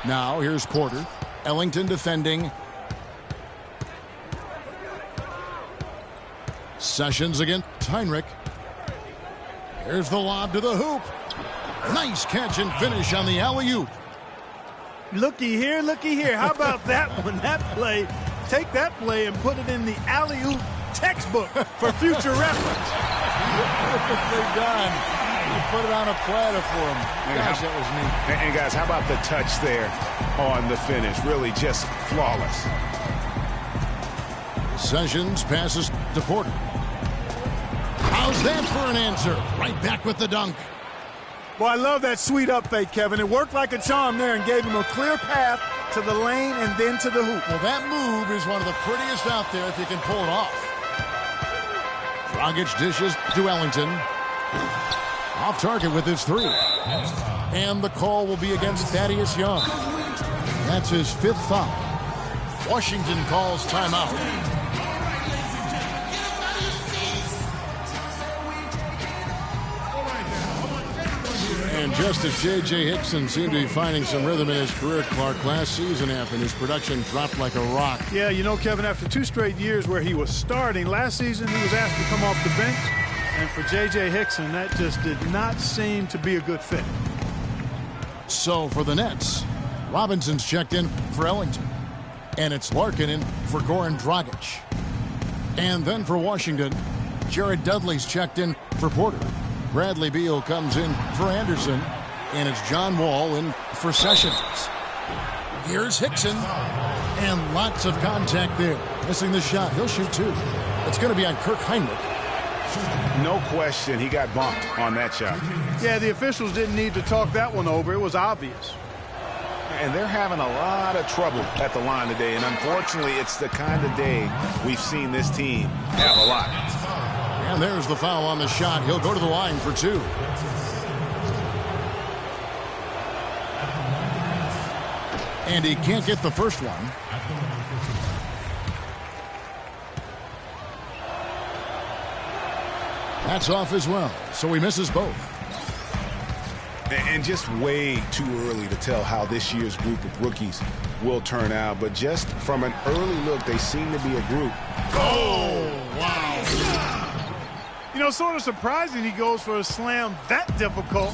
Now here's Porter. Ellington defending. Sessions against Heinrich. Here's the lob to the hoop. Nice catch and finish on the alley-oop. Looky here, looky here. How about that one? That play, take that play and put it in the alley-oop textbook for future reference. Perfectly done. You put it on a platter for him. Gosh, that was neat. And guys, how about the touch there on the finish? Really just flawless. Sessions passes to Porter. How's that for an answer? Right back with the dunk. Well, I love that sweet up fake, Kevin. It worked like a charm there and gave him a clear path to the lane and then to the hoop. Well, that move is one of the prettiest out there if you can pull it off. Dragic dishes to Ellington. Off target with his 3. And the call will be against Thaddeus Young. That's his 5th foul. Washington calls timeout. And just as J.J. Hickson seemed to be finding some rhythm in his career, Clark, last season happened, his production dropped like a rock. Yeah, you know, Kevin, after 2 straight years where he was starting, last season he was asked to come off the bench. And for J.J. Hickson, that just did not seem to be a good fit. So for the Nets, Robinson's checked in for Ellington. And it's Larkin in for Goran Dragic. And then for Washington, Jared Dudley's checked in for Porter. Bradley Beal comes in for Anderson. And it's John Wall in for Sessions. Here's Hickson. And lots of contact there. Missing the shot. He'll shoot 2. It's going to be on Kirk Heinrich. No question he got bumped on that shot. Yeah, the officials didn't need to talk that one over. It was obvious. And they're having a lot of trouble at the line today. And unfortunately, it's the kind of day we've seen this team have a lot. And there's the foul on the shot. He'll go to the line for 2. And he can't get the first one. That's off as well, so he misses both. And just way too early to tell how this year's group of rookies will turn out. But just from an early look, they seem to be a group. Oh, wow. You know, sort of surprising he goes for a slam that difficult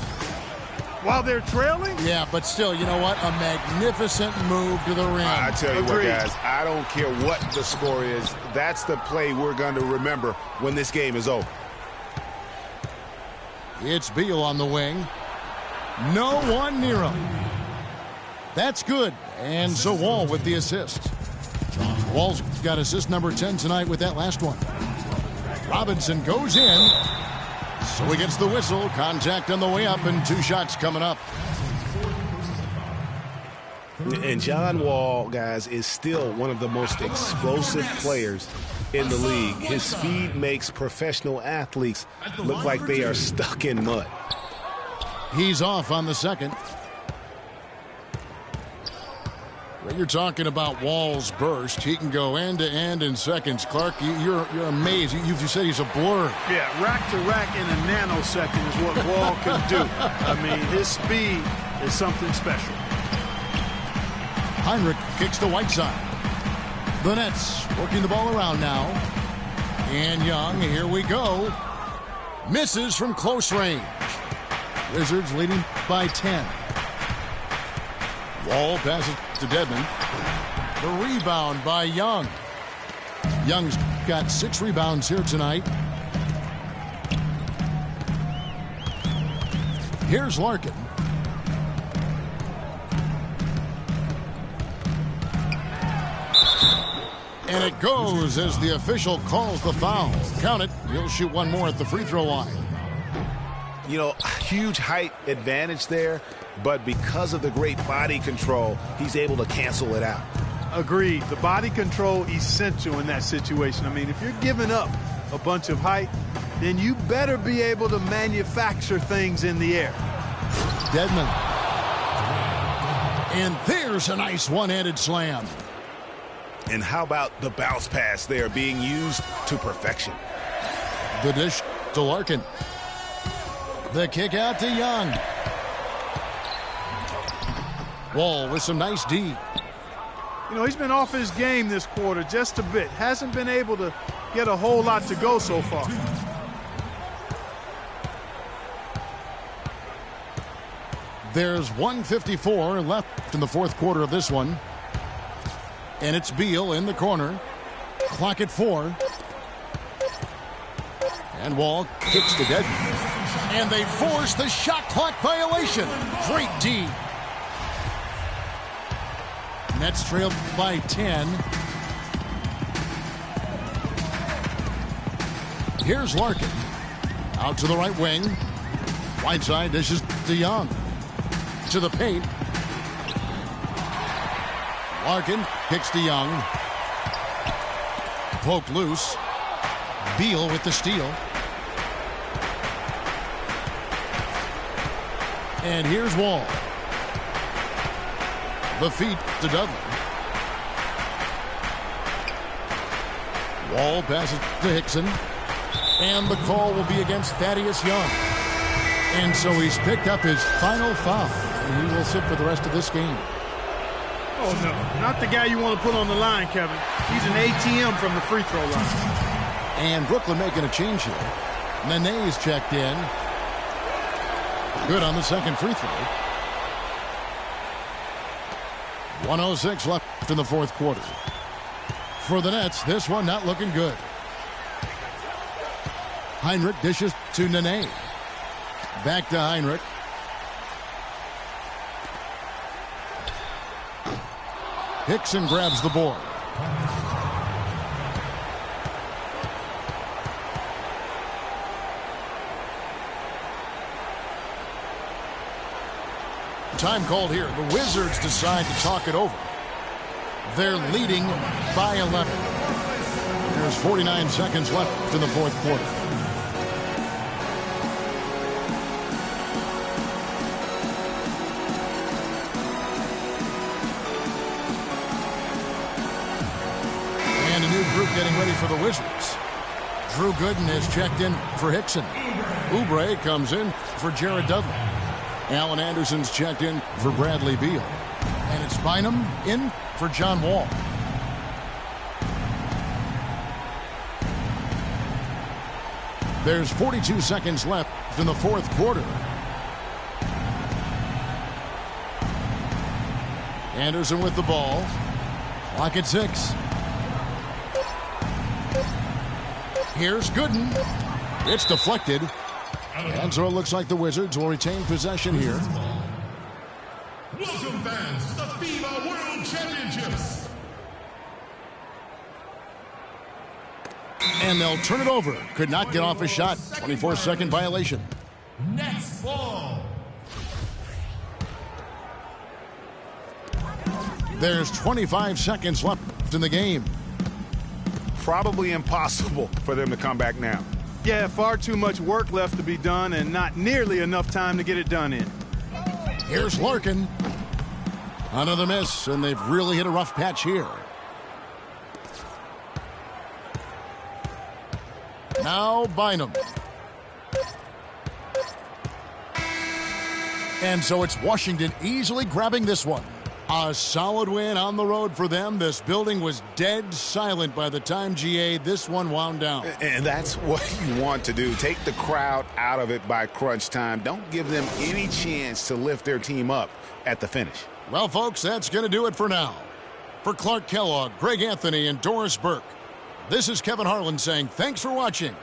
while they're trailing. Yeah, but still, you know what? A magnificent move to the rim. I tell you what, guys, I don't care what the score is. That's the play we're going to remember when this game is over. It's Beal on the wing. No one near him. That's good. And so Wall with the assist. Wall's got assist number 10 tonight with that last one. Robinson goes in. So he gets the whistle. Contact on the way up and 2 shots coming up. And John Wall, guys, is still one of the most explosive players in the league. His speed makes professional athletes look like they are stuck in mud. He's off on the second. When you're talking about Wall's burst, he can go end to end in seconds. Clark, you're amazed. You said he's a blur. Yeah, rack to rack in a nanosecond is what Wall can do. I mean, his speed is something special. Heinrich kicks to Whiteside. The Nets working the ball around now. And Young, here we go. Misses from close range. Wizards leading by 10. Wall passes to Dedmon. The rebound by Young. Young's got 6 rebounds here tonight. Here's Larkin. And it goes as the official calls the foul. Count it. He'll shoot 1 more at the free throw line. You know, huge height advantage there, but because of the great body control, he's able to cancel it out. Agreed. The body control essential in that situation. I mean, if you're giving up a bunch of height, then you better be able to manufacture things in the air. Dedmon. And there's a nice one-handed slam. And how about the bounce pass there being used to perfection? The dish to Larkin. The kick out to Young. Wall with some nice D. You know, he's been off his game this quarter just a bit. Hasn't been able to get a whole lot to go so far. There's 1:54 left in the 4th quarter of this one. And it's Beal in the corner. Clock at 4. And Wall kicks to Dedmon. And they force the shot clock violation. Great D. Nets trailed by 10. Here's Larkin. Out to the right wing. Whiteside dishes to Young. To the paint. Larkin kicks to Young. Poked loose. Beal with the steal. And here's Wall. The feed to Dudley. Wall passes to Hickson. And the call will be against Thaddeus Young. And so he's picked up his final foul. And he will sit for the rest of this game. Oh, no. Not the guy you want to put on the line, Kevin. He's an ATM from the free throw line. And Brooklyn making a change here. Nene's checked in. Good on the second free throw. 1:06 left in the fourth quarter. For the Nets, this one not looking good. Heinrich dishes to Nene. Back to Heinrich. Hickson grabs the board. Time called here. The Wizards decide to talk it over. They're leading by 11. There's 49 seconds left in the fourth quarter. And a new group getting ready for the Wizards. Drew Gooden is checked in for Hickson. Oubre comes in for Jared Dudley. Allen Anderson's checked in for Bradley Beal. And it's Bynum in for John Wall. There's 42 seconds left in the fourth quarter. Anderson with the ball. Clock at 6. Here's Gooden. It's deflected. And so it looks like the Wizards will retain possession here. Welcome, fans, to the FIBA World Championships. And they'll turn it over. Could not get off a shot. 24-second violation. Nets ball. There's 25 seconds left in the game. Probably impossible for them to come back now. Yeah, far too much work left to be done and not nearly enough time to get it done in. Here's Larkin. Another miss, and they've really hit a rough patch here. Now Bynum. And so it's Washington easily grabbing this one. A solid win on the road for them. This building was dead silent by the time, GA, this one wound down. And that's what you want to do. Take the crowd out of it by crunch time. Don't give them any chance to lift their team up at the finish. Well, folks, that's going to do it for now. For Clark Kellogg, Greg Anthony, and Doris Burke, this is Kevin Harlan saying thanks for watching.